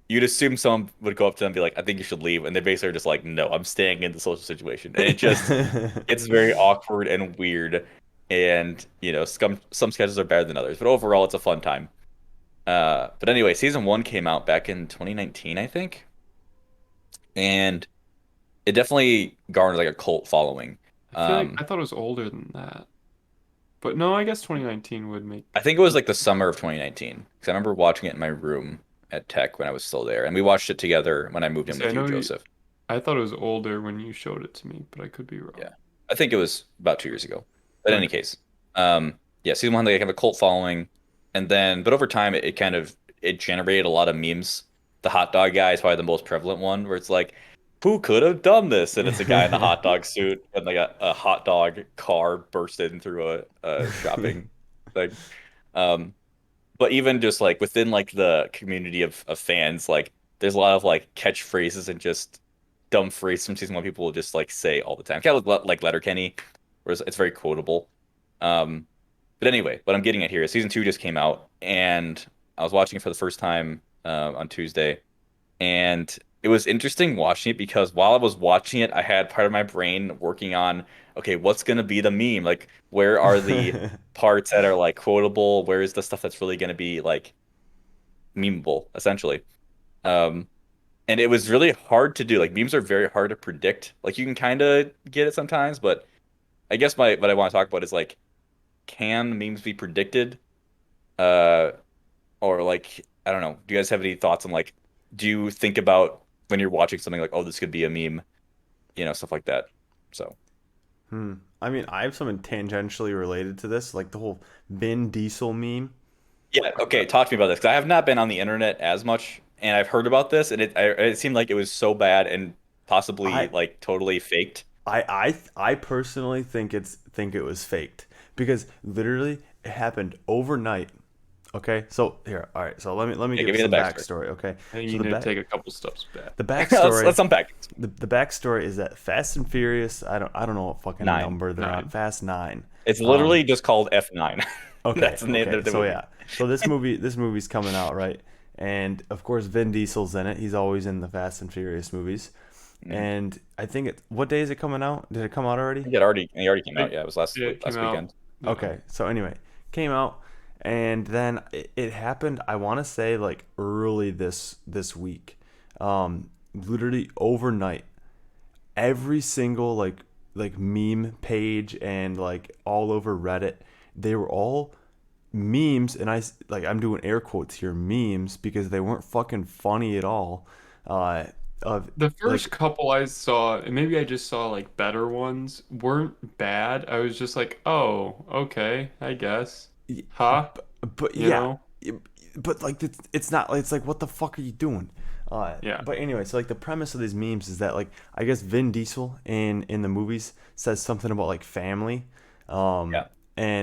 you'd assume someone would go up to them and be like, I think you should leave. And they basically are just like, no, I'm staying in the social situation. And it just gets very awkward and weird. And, some sketches are better than others. But overall, it's a fun time. But anyway, season one came out back in 2019, I think. And it definitely garnered like a cult following. I feel like Um, I thought it was older than that. But no, I guess 2019 would make I think it was like the summer of 2019 because I remember watching it in my room at Tech when I was still there. And we watched it together when I moved in See, I with you, know Joseph. I thought it was older when you showed it to me, but I could be Yeah. wrong. I think it was about 2 years ago. But in any Okay. case, yeah, season one, they have a cult following. And then, but over time, it kind of, it generated a lot of memes. The hot dog guy is probably the most prevalent one where it's like, who could have done this? And it's a guy in a hot dog suit and like a hot dog car bursted through a shopping thing. Um, but even just like within like the community of fans, like there's a lot of like catchphrases and just dumb phrases from season one people will just like say all the time. Kind of like Letterkenny, where it's very quotable. Um, but anyway, what I'm getting at here is season two just came out, and I was watching it for the first time on Tuesday, and it was interesting watching it because while I was watching it, I had part of my brain working on, okay, what's gonna be the meme? Like, where are the parts that are like quotable? Where is the stuff that's really gonna be like memeable, essentially? Um, and it was really hard to do. Like memes are very hard to predict. Like you can kind of get it sometimes, but I guess my what I want to talk about is like, can memes be predicted? Uh, or like I don't know. Do you guys have any thoughts on like, do you think about when you're watching something like, oh, this could be a meme, stuff like that? So Hmm. I mean, I have something tangentially related to this, like the whole Vin Diesel meme. yeah, okay. Talk to me about this because I have not been on the internet as much, and I've heard about this, and it seemed like it was so bad and possibly I like totally faked. I personally think it was faked because literally it happened overnight. Okay, so here, all right. So let me Yeah, give give me the some backstory. backstory. Okay, I think so you need to take a couple steps back. the let's backstory let's unpack it. the backstory is that Fast and Furious. I don't know what fucking Nine. number they're on. Nine. Fast Nine. It's Um. literally just called F9. Okay. That's the name Okay. of the So movie. yeah. So this movie's coming out, right? And of course Vin Diesel's in it. He's always in the Fast and Furious movies. Mhm. And I think what day is it coming out? Did it come out already? It already came out. It, Yeah, it was last it came last out. weekend. Yeah. Okay, so anyway, came out, and then it happened. I want to say like early this week, literally overnight. Every single like meme page and like all over Reddit, they were all memes, and I'm doing air quotes here, memes, because they weren't fucking funny at all. Of The like first couple I saw, and maybe I just saw like better ones, weren't bad. I was just like, oh, okay, I guess. Huh? but You yeah, know? but like it's not. It's like what the fuck are you doing? Yeah. But anyway, so like the premise of these memes is that like I guess Vin Diesel in the movies says something about like family, um, Yeah.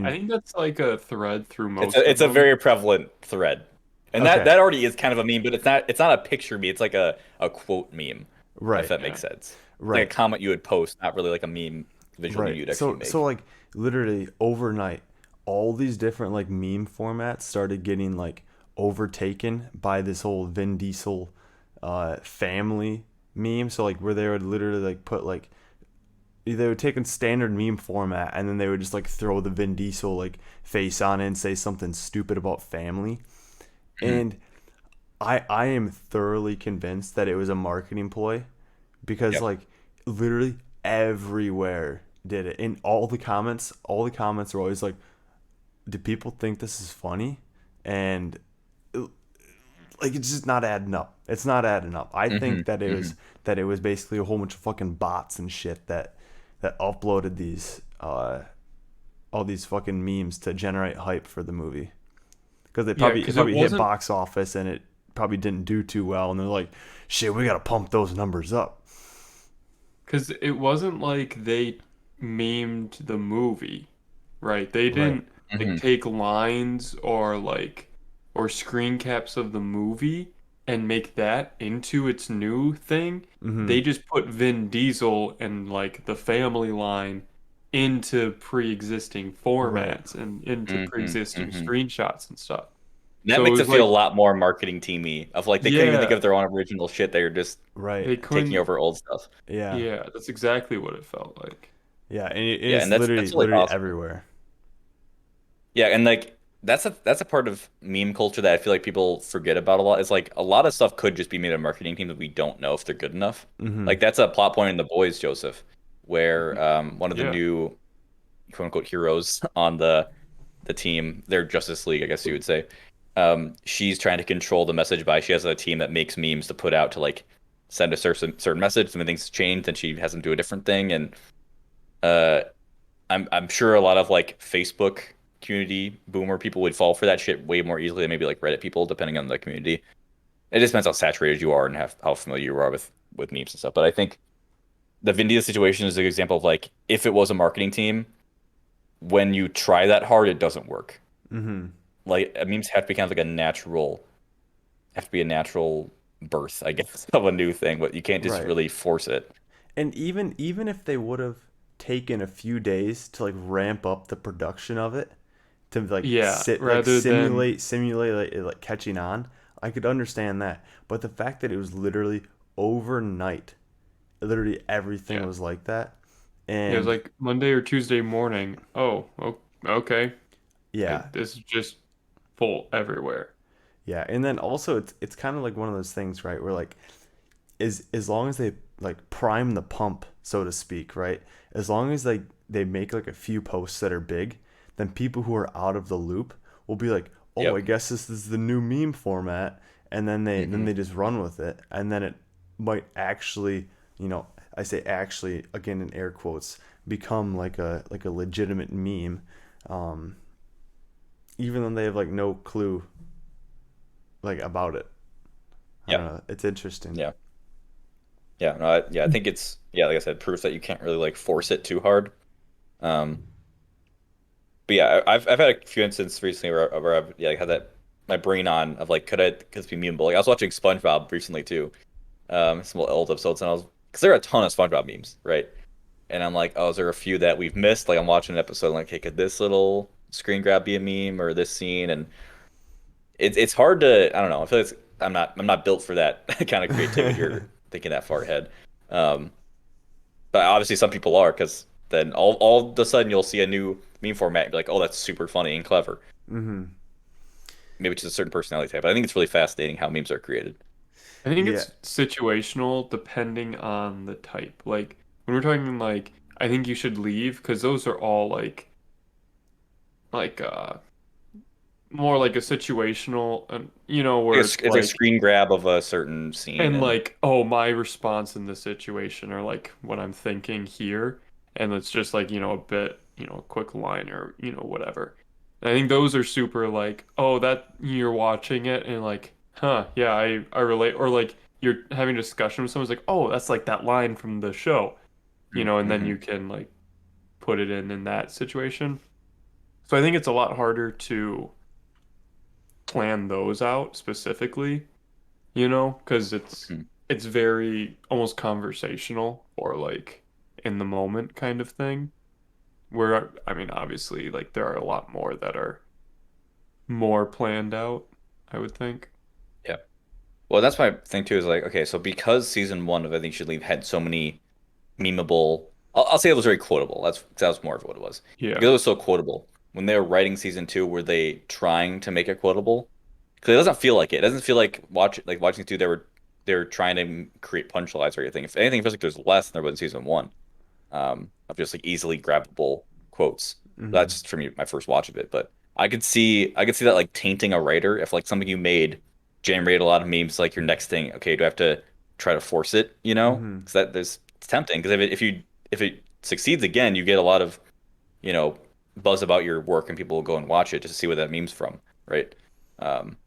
I and think that's like a thread through It's most a of it's a them. very prevalent thread. And that okay, that already is kind of a meme, but it's not a picture meme, it's like a quote meme, if right, that Yeah. makes sense. It's like a right, comment you would post, not really like a meme, visual meme right. you'd actually So make. like literally overnight, all these different like meme formats started getting like overtaken by this whole Vin Diesel family meme. So like where they would literally like put like they would take a standard meme format and then they would just like throw the Vin Diesel like face on it and say something stupid about family. Mhm. And I am thoroughly convinced that it was a marketing ploy because Yep. like literally everywhere did it. In all the comments are always like, do people think this is funny? And like it's just not adding up. It's not adding up. I Hmm. think that it was Hmm. basically a whole bunch of fucking bots and shit that uploaded these all these fucking memes to generate hype for the movie because Yeah, it because it probably hit wasn't box office and it probably didn't do too well and they're like, shit, we gotta pump those numbers up. because it wasn't like they memed the movie, right? They Right. didn't like Hmm. take lines or screen caps of the movie and make that into its new thing. Mm-hmm. They just put Vin Diesel and like the family line into pre-existing Right. formats and into Hmm. pre-existing Hmm. screenshots and stuff. That So it makes was it feel a like, lot more marketing teamy of like they couldn't even think yeah, of their own original shit. They're just Right. they taking couldn't. over old stuff. Yeah. Yeah, that's exactly what it felt like. Yeah. And Yeah, it's and that's really literally awesome. everywhere. Yeah, and like that's a part of meme culture that I feel like people forget about a lot. It's like a lot of stuff could just be made a marketing team that we don't know if they're good enough. Mm-hmm. Like that's a plot point in The Boys, Joseph, where one of the Yeah. new quote unquote heroes on the team, their Justice League, I guess you would say. She's trying to control the message by she has a team that makes memes to put out to like send a certain message. When things change, then she has them do a different thing, and uh, I'm sure a lot of like Facebook community boomer people would fall for that shit way more easily than maybe like Reddit people, depending on the community. It just depends how saturated you are and how familiar you are with memes and stuff. But I think the Vin Diesel situation is an example of like if it was a marketing team, when you try that hard, it doesn't work. Mm-hmm. Like memes have to be kind of like a natural, have to be a natural birth, I guess, of a new thing, but you can't just Right. really force it. And even if they would have taken a few days to like ramp up the production of it to like Yeah, sit like rather than simulate like, it, like catching on, I could understand that. But the fact that it was literally overnight, literally everything yeah. was like that, It was and like Monday or Tuesday morning. Okay. yeah, This is just full everywhere. yeah, and then also it's kind of like one of those things, right? Where like is as long as they like prime the pump, so to speak, right? As long as they make like a few posts that are big, then people who are out of the loop will be like, "Oh, I Yep. guess this is the new meme format," and then Hmm. they just run with it, and then it might actually, I say actually again in air quotes, become like a legitimate meme, um, even though they have like no clue like about it. I don't Yep. know. It's interesting. Yeah. Yeah. No, yeah. I think it's yeah, like I said, proves that you can't really like force it too hard. Um, but yeah, I've had a few instances recently where I've yeah had that my brain on of like could this be memeable? Like I was watching SpongeBob recently too, some old episodes, and I was because there are a ton of SpongeBob memes, right? And I'm like, oh, is there a few that we've missed? Like I'm watching an episode, like, hey, could this little screen grab be a meme or this scene? And it's hard to I don't know. I feel like I'm not built for that kind of creativity or thinking that far ahead. Um, but obviously some people are because then all of a sudden you'll see a new meme format and be like, oh, that's super funny and clever. Mm-hmm. Maybe it's just a certain personality type. But I think it's really fascinating how memes are created. I think Yeah. it's situational depending on the type. Like when we're talking like I think you should leave because those are all like more like a situational where it's It's a like screen grab of a certain scene and and like oh my response in this situation or like what I'm thinking here and it's just like a bit a quick line or whatever. And I think those are super like oh that you're watching it and like huh yeah I relate or like you're having a discussion with someone's like, oh, that's like that line from the show, and then Mm-hmm. you can like put it in that situation. So I think it's a lot harder to plan those out specifically, because it's very almost conversational or like in the moment kind of thing. Where I mean, obviously, like there are a lot more that are more planned out, I would think. Yeah. Well, that's my thing too. Is like, okay, so because season one of I Think You Should Leave had so many memeable. I'll say it was very quotable. That was more of what it was Yeah. because it was so quotable. When they were writing season two, were they trying to make it quotable? Because it doesn't feel like it. It doesn't feel like watching two. They were trying to create punchlines or anything. If anything, it feels like there's less than there was in season one. Of just like easily grabbable quotes. Mm-hmm. That's just for me my first watch of it, but I could see that like tainting a writer if like something you made generated a lot of memes. Like your next thing, okay, do I have to try to force it? Mm-hmm. Because it's tempting. Because if it succeeds again, you get a lot of you know buzz about your work, and people will go and watch it just to see where that meme's from, right? Um,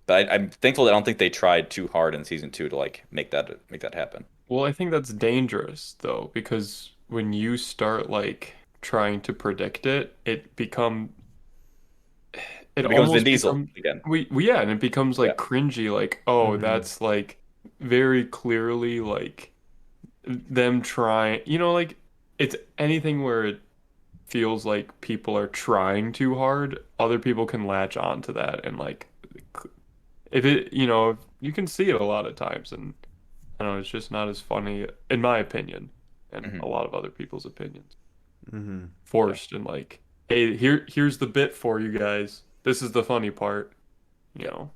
but I'm thankful that I don't think they tried too hard in season two to like make that happen. Well, I think that's dangerous though, because when you start like trying to predict it, it It becomes Vin almost Diesel becomes again. yeah, and it becomes Yeah. like cringy, like, oh, Mm-hmm. that's like very clearly like them trying, like it's anything where it feels like people are trying too hard, other people can latch on to that and like if it, you can see it a lot of times and I don't know, it's just not as funny in my opinion and a Hmm. lot of other people's opinions. Mm-hmm. Yeah. Forced and like, hey, here's the bit for you guys. This is the funny part, you Yeah. know.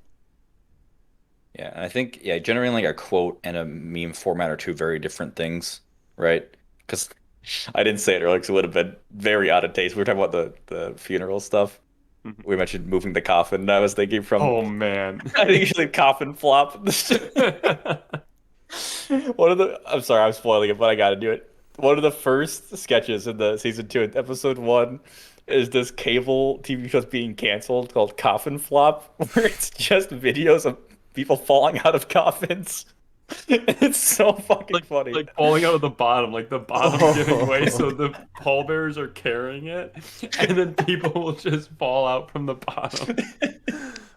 Yeah, and I think yeah, generating like a quote and a meme format are two very different things, right? Because I didn't say it earlier because it would have been very out of taste. We were talking about the funeral stuff. Mhm. We mentioned moving the coffin, and I was thinking from Oh man. I think usually coffin flop. One of the I'm sorry, I'm spoiling it, but I gotta do it. One of the first sketches in the season two, episode one, is this cable TV show that's being canceled called Coffin Flop, where it's just videos of people falling out of coffins. It's so fucking Like funny. like falling out of the bottom, like the bottom's giving way, Oh. so the pallbearers are carrying it, and then people will just fall out from the bottom.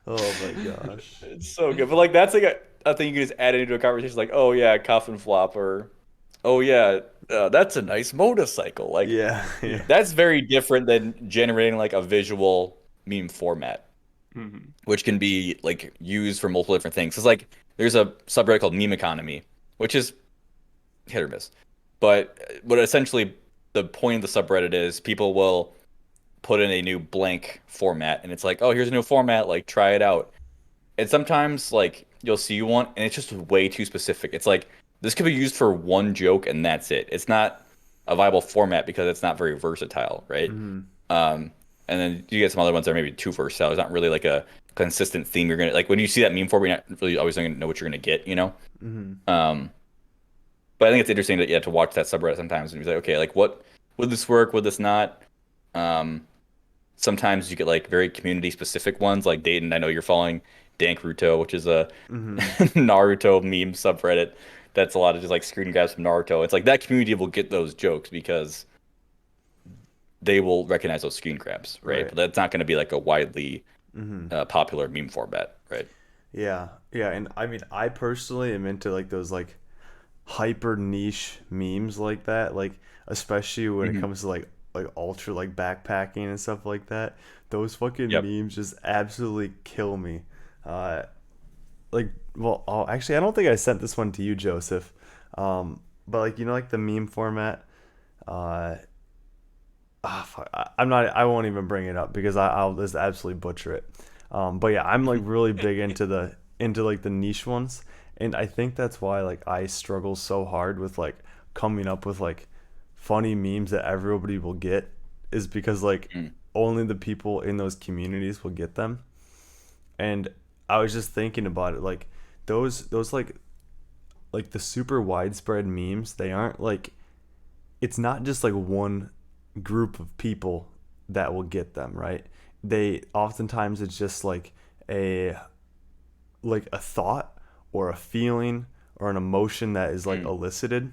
Oh my gosh. It's so good. But like that's like a thing you can just add into a conversation like, oh yeah, coffin flop or oh yeah, that's a nice motorcycle. Like Yeah, yeah. that's very different than generating like a visual meme format, Hmm. which can be like used for multiple different things. It's like there's a subreddit called Meme Economy, which is hit or miss. But what essentially the point of the subreddit is people will put in a new blank format and it's like, oh, here's a new format, like try it out. And sometimes like you'll see one and it's just way too specific. It's like this could be used for one joke and that's it. It's not a viable format because it's not very versatile, right? Mm-hmm. Um, and then you get some other ones that are maybe too versatile. It's not really like a consistent theme. You're gonna like when you see that meme format, you're not really always gonna know what you're gonna get. Mm-hmm. Um, but I think it's interesting that you have to watch that subreddit sometimes and be like, okay, like what would this work? Would this not? Um, Sometimes you get like very community specific ones like Dayton. I know you're following Dankruto, which is a Mm-hmm. Naruto meme subreddit. That's a lot of just like screen grabs from Naruto. It's like that community will get those jokes because they will recognize those screen grabs, right? Right. But that's not going to be like a widely Mm-hmm. popular meme format, right? Yeah. Yeah, and I mean I personally am into like those like hyper niche memes like that, like especially when it Hmm. comes to like ultra like backpacking and stuff like that. Those fucking Yep. memes just absolutely kill me. Uh like well, oh, actually I don't think I sent this one to you, Joseph. But like like the meme format. Uh Fuck, I'm not. I won't even bring it up because I'll just absolutely butcher it. But yeah, I'm like really big into like the niche ones, and I think that's why like I struggle so hard with like coming up with like funny memes that everybody will get, is because like Mm. only the people in those communities will get them. And I was just thinking about it, like those like the super widespread memes. They aren't like, it's not just like one group of people that will get them, right? They oftentimes it's just like a a thought or a feeling or an emotion that is like Mm. elicited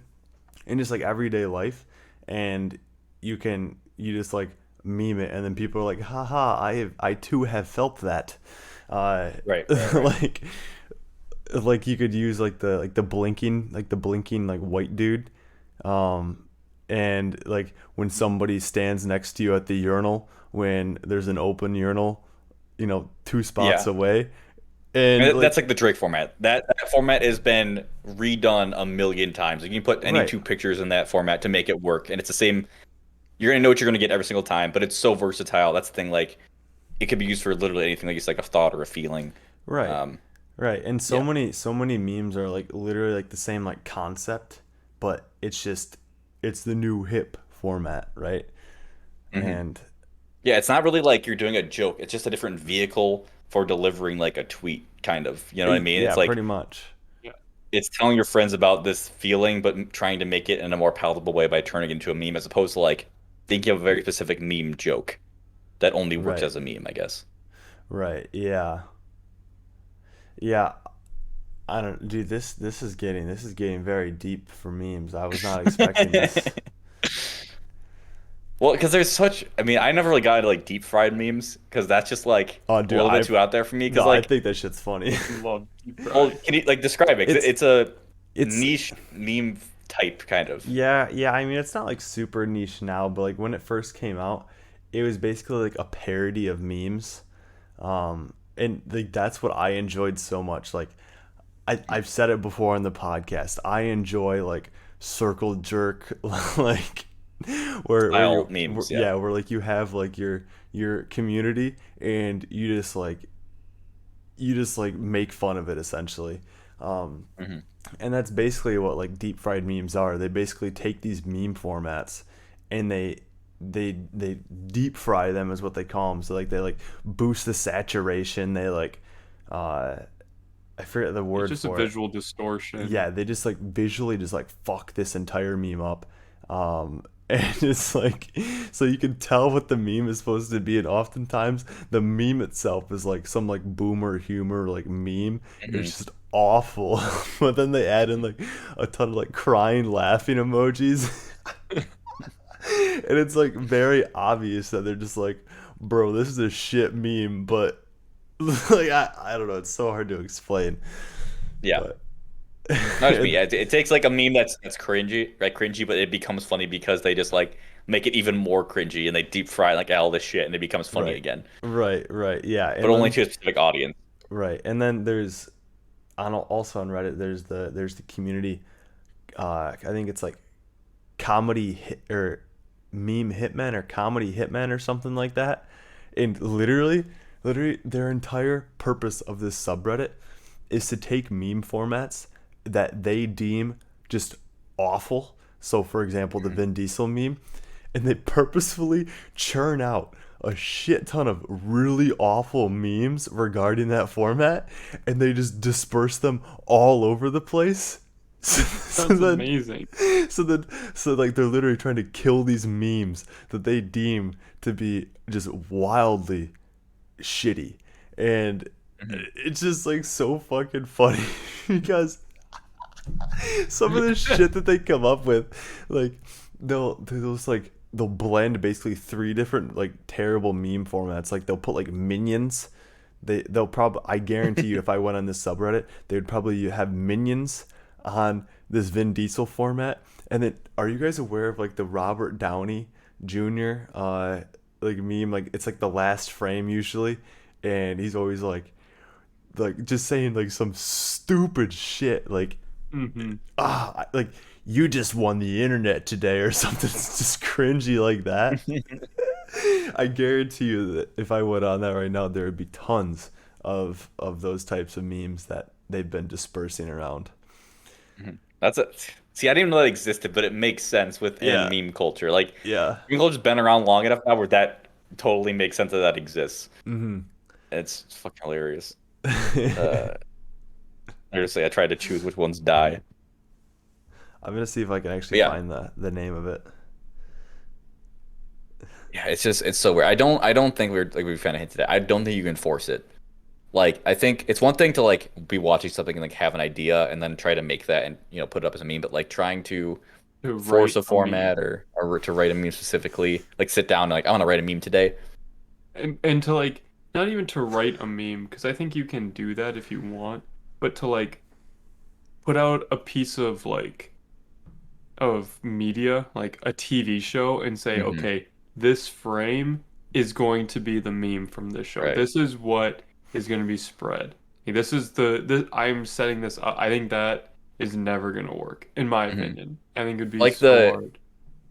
in just like everyday life, and you just like meme it, and then people are like, haha, I too have felt that. uh Right, right, right. like you could use like the blinking like white dude, um and like when somebody stands next to you at the urinal when there's an open urinal, 2 spots Yeah. away, and And that's like like the Drake format. That format has been redone a million times. You can put any right, two pictures in that format to make it work, and it's the same. You're gonna know what you're gonna get every single time, but it's so versatile. That's the thing. Like it could be used for literally anything. Like it's like a thought or a feeling. right, Um, right. And yeah. so many memes are like literally like the same like concept, but it's the new hip format, right? hmm And Yeah, it's not really like you're doing a joke. It's just a different vehicle for delivering like a tweet, kind of. You know what I mean? yeah, It's pretty like much. Yeah. it's telling your friends about this feeling, but trying to make it in a more palatable way by turning it into a meme, as opposed to like thinking of a very specific meme joke that only works Right, as a meme, I guess. right, yeah, yeah. I don't, dude. This is getting very deep for memes. I was not expecting this. Well, because there's such, I mean, I never really got into like deep fried memes because that's just like Oh, a dude, little bit too out there for me. no, Because I like, think that shit's funny. Love deep well, fry. can you like describe it? 'Cause it's it's a it's niche meme type kind of. Yeah, yeah. I mean, it's not like super niche now, but like when it first came out, it was basically like a parody of memes. And like that's what I enjoyed so much. Like I've said it before on the podcast. I enjoy like circle jerk, like Style memes, yeah. yeah, where like you have like your community, and you just like make fun of it essentially. Um, hmm and that's basically what like deep fried memes are. They basically take these meme formats, and they deep fry them is what they call them. So like they like boost the saturation. They like uh I forget the It's word just a for it. visual distortion. Yeah, they just like visually just like fuck this entire meme up. And it's like, so you can tell what the meme is supposed to be, and oftentimes the meme itself is like some like boomer humor like meme. hmm It's just awful. But then they add in like a ton of like crying laughing emojis. And it's like very obvious that they're just like, bro, this is a shit meme, but like I don't know, it's so hard to explain. Yeah. But Not just me. Yeah, it takes like a meme that's cringy, right? Cringy, but it becomes funny because they just like make it even more cringy and they deep fry like all this shit and it becomes funny right, again, right, yeah, but and only then to a specific audience. right, and then there's on also on Reddit there's the community. I think it's like comedy hit, or meme hitmen or comedy hitmen or something like that, and literally their entire purpose of this subreddit is to take meme formats that they deem just awful. So for example, the Mhm. Vin Diesel meme, and they purposefully churn out a shit ton of really awful memes regarding that format, and they just disperse them all over the place. So Sounds then, amazing. so then, so like they're literally trying to kill these memes that they deem to be just wildly shitty, and Mhm. it's just like so fucking funny because some of the shit that they come up with, like they'll just like they'll blend basically three different like terrible meme formats. Like they'll put like minions. They'll probably, I guarantee you, if I went on this subreddit, they would probably have minions on this Vin Diesel format. And then, are you guys aware of like the Robert Downey Jr. Like meme? Like it's like the last frame usually, and he's always like just saying like some stupid shit like Hmm. like you just won the internet today or something. It's just cringy like that. I guarantee you that if I went on that right now, there would be tons of those types of memes that they've been dispersing around. Mhm. That's a See, I didn't even know that existed, but it makes sense within Yeah, meme culture. Like yeah. meme culture's been around long enough now where that totally makes sense that that exists. Hmm. It's fucking hilarious. Uh, Seriously, I tried to choose which ones die. I'm gonna see if I can actually But yeah, find the name of it. yeah, it's so weird. I don't think we're like we kind of hinted at. I don't think you can force it. Like, I think it's one thing to like be watching something and like have an idea and then try to make that and put it up as a meme, but like trying to To force write a a meme. format or to write a meme specifically, like sit down and like I want to write a meme today. And to like not even to write a meme, because I think you can do that if you want, but to like put out a piece of like of media, like a TV show, and say, Hmm. okay, this frame is going to be the meme from this show. Right. This is what is going to be spread. Like, this is I'm setting this up. I think that is never going to work, in my Hmm. opinion. I think it'd be Like so the hard.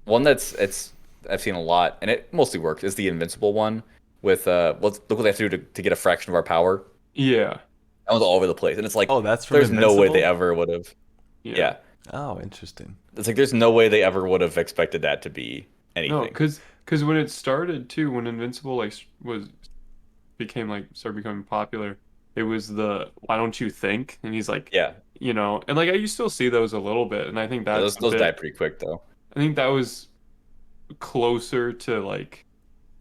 one it's I've seen a lot and it mostly works is the Invincible one with look what they have to do to get a fraction of our power. Yeah, That was all over the place, and it's like Oh, that's from there's no way they Invincible? ever would have. yeah. Yeah, Oh, interesting. it's like there's no way they ever would have expected that to be No, anything. because when it started too, when Invincible like was became like started becoming popular, it was the why don't you think? And he's like, Yeah, and like you still see those a little bit, and I think yeah, that's a those died bit. pretty quick though. I think that was closer to like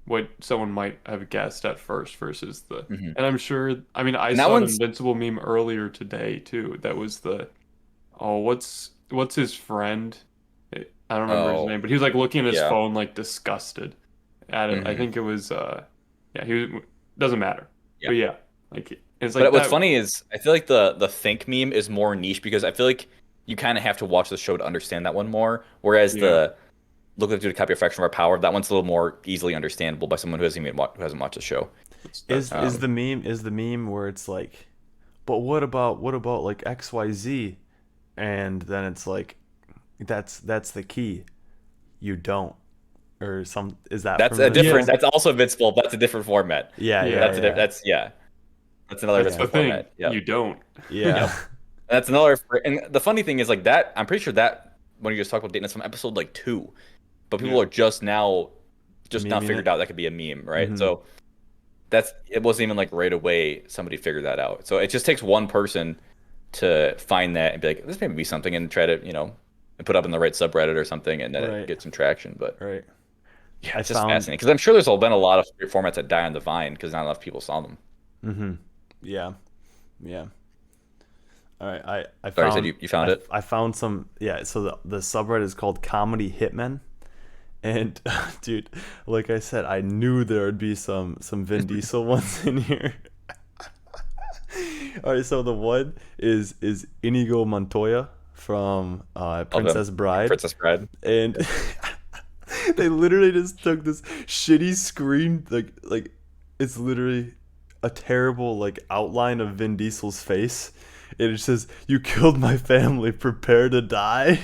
what someone might have guessed at first versus the. Hmm. And I'm sure. I mean, I And that saw an one's Invincible meme earlier today too. That was the oh, what's his friend? I don't remember his oh name, but he was like looking at his yeah. phone like disgusted at it. I Hmm. think it was yeah, he was doesn't matter. Yeah. But yeah, like it's like But what's that. funny is I feel like the think meme is more niche because I feel like you kind of have to watch the show to understand that one more. Whereas Yeah, the look at to copy a fraction of our power, that one's a little more easily understandable by someone who hasn't watched the show. that's true. Is Um, the meme where it's like, but what about like XYZ? And then it's like that's the key. You don't. Or some is that that's from a different. Yes, Invincible? That's also Invincible. But that's a different format. Yeah, yeah. yeah, That's a yeah. that's yeah. That's another That's Yeah. Invincible the thing. format. Yep. You don't. Yeah. Yep. That's another. And the funny thing is like that. I'm pretty sure that when you just talked about Dayton, it's from episode like 2, but people Yeah. are just now Memeing figured it. out that could be a meme, right? Hmm. So it wasn't even like right away somebody figured that out. So it just takes one person to find that and be like, this may be something, and try to and put up in the right subreddit or something, and then it Right. gets some traction. But Right. yeah, I it's just found. fascinating because I'm sure there's been a lot of formats that die on the vine because not enough people saw them. Hmm. Yeah. Yeah. All right. I Sorry, you said found you found it. I found some. Yeah. So the subreddit is called Comedy Hitmen. And dude, like I said, I knew there would be some Vin Diesel ones in here. All right, so the one is Inigo Montoya from Love them. Princess Bride, Princess Bride. and they literally just took this shitty screen, like it's literally a terrible like outline of Vin Diesel's face, and it says, "You killed my family, prepare to die."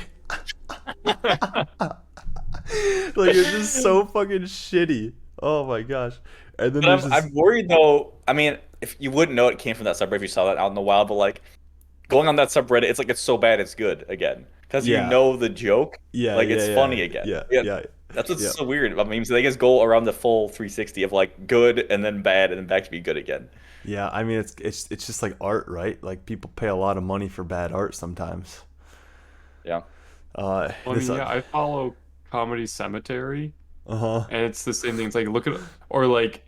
Like it's just so fucking shitty. Oh my gosh. And then But there's I'm this. worried though. I mean, if you wouldn't know it came from that subreddit if you saw that out in the wild, but like going on that subreddit, it's like it's so bad it's good again because you Yeah, know the joke, yeah, like yeah, it's yeah, funny again. yeah, Yeah, yeah, that's what's yeah, so weird about memes. They just go around the full 360 of like good and then bad and then back to be good again. yeah. I mean, it's just like art, right? Like people pay a lot of money for bad art sometimes. Yeah. Well, I This mean, yeah, I follow Comedy Cemetery, uh-huh. and it's the same thing. It's like look at or like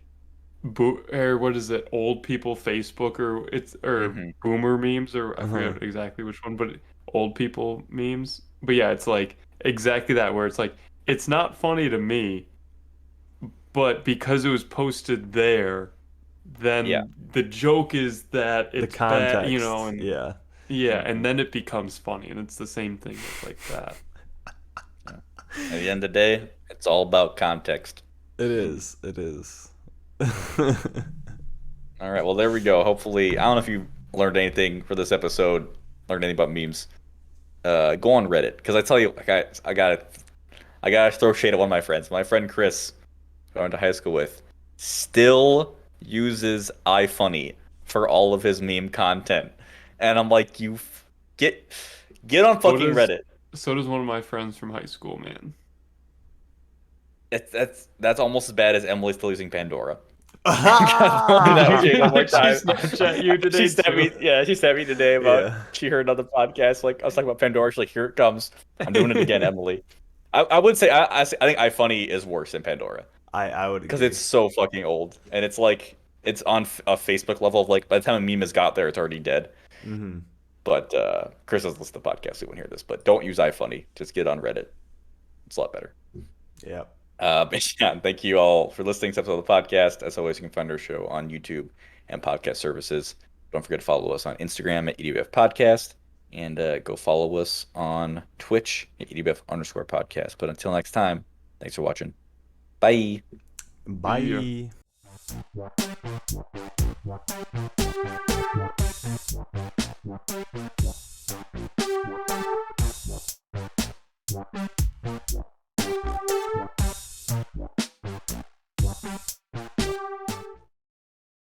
or what is it? Old people Facebook or Hmm. boomer memes or I Uh-huh. forget exactly which one, but old people memes. But yeah, it's like exactly that where it's like it's not funny to me, but because it was posted there, Yeah. then the joke is that The it's bad, context. and Yeah. yeah, Hmm. and then it becomes funny, and it's the same thing with like that. Yeah. At the end of the day, it's all about context. It is. It is. All right. Well, there we go. Hopefully, I don't know if you learned anything for this episode, learned anything about memes. Go on Reddit because I tell you, like I gotta throw shade at one of my friends. My friend Chris, who I went to high school with, still uses iFunny for all of his meme content, and I'm like, get get on So fucking does Reddit. so does one of my friends from high school, man. That's almost as bad as Emily still using Pandora. That Ah! shit one more Did she time. Snapchat you She today sent too? me, yeah, she sent me today about Yeah. she heard on the podcast. Like I was talking about Pandora. She's like, "Here it comes. I'm doing it again, Emily." I would say I think iFunny is worse than Pandora I would because it's agree. so fucking old and it's like it's on a Facebook level of like by the time a meme has got there, it's already dead. Mm-hmm. But Chris doesn't listen to podcasts, so he won't hear this. But don't use iFunny. Just get on Reddit. It's a lot better. Yeah. But yeah, thank you all for listening to this episode of the podcast. As always, you can find our show on YouTube and podcast services. Don't forget to follow us on Instagram at ewfpodcast and go follow us on Twitch at ewf_podcast. But until next time, thanks for watching. Bye. Bye. Yeah.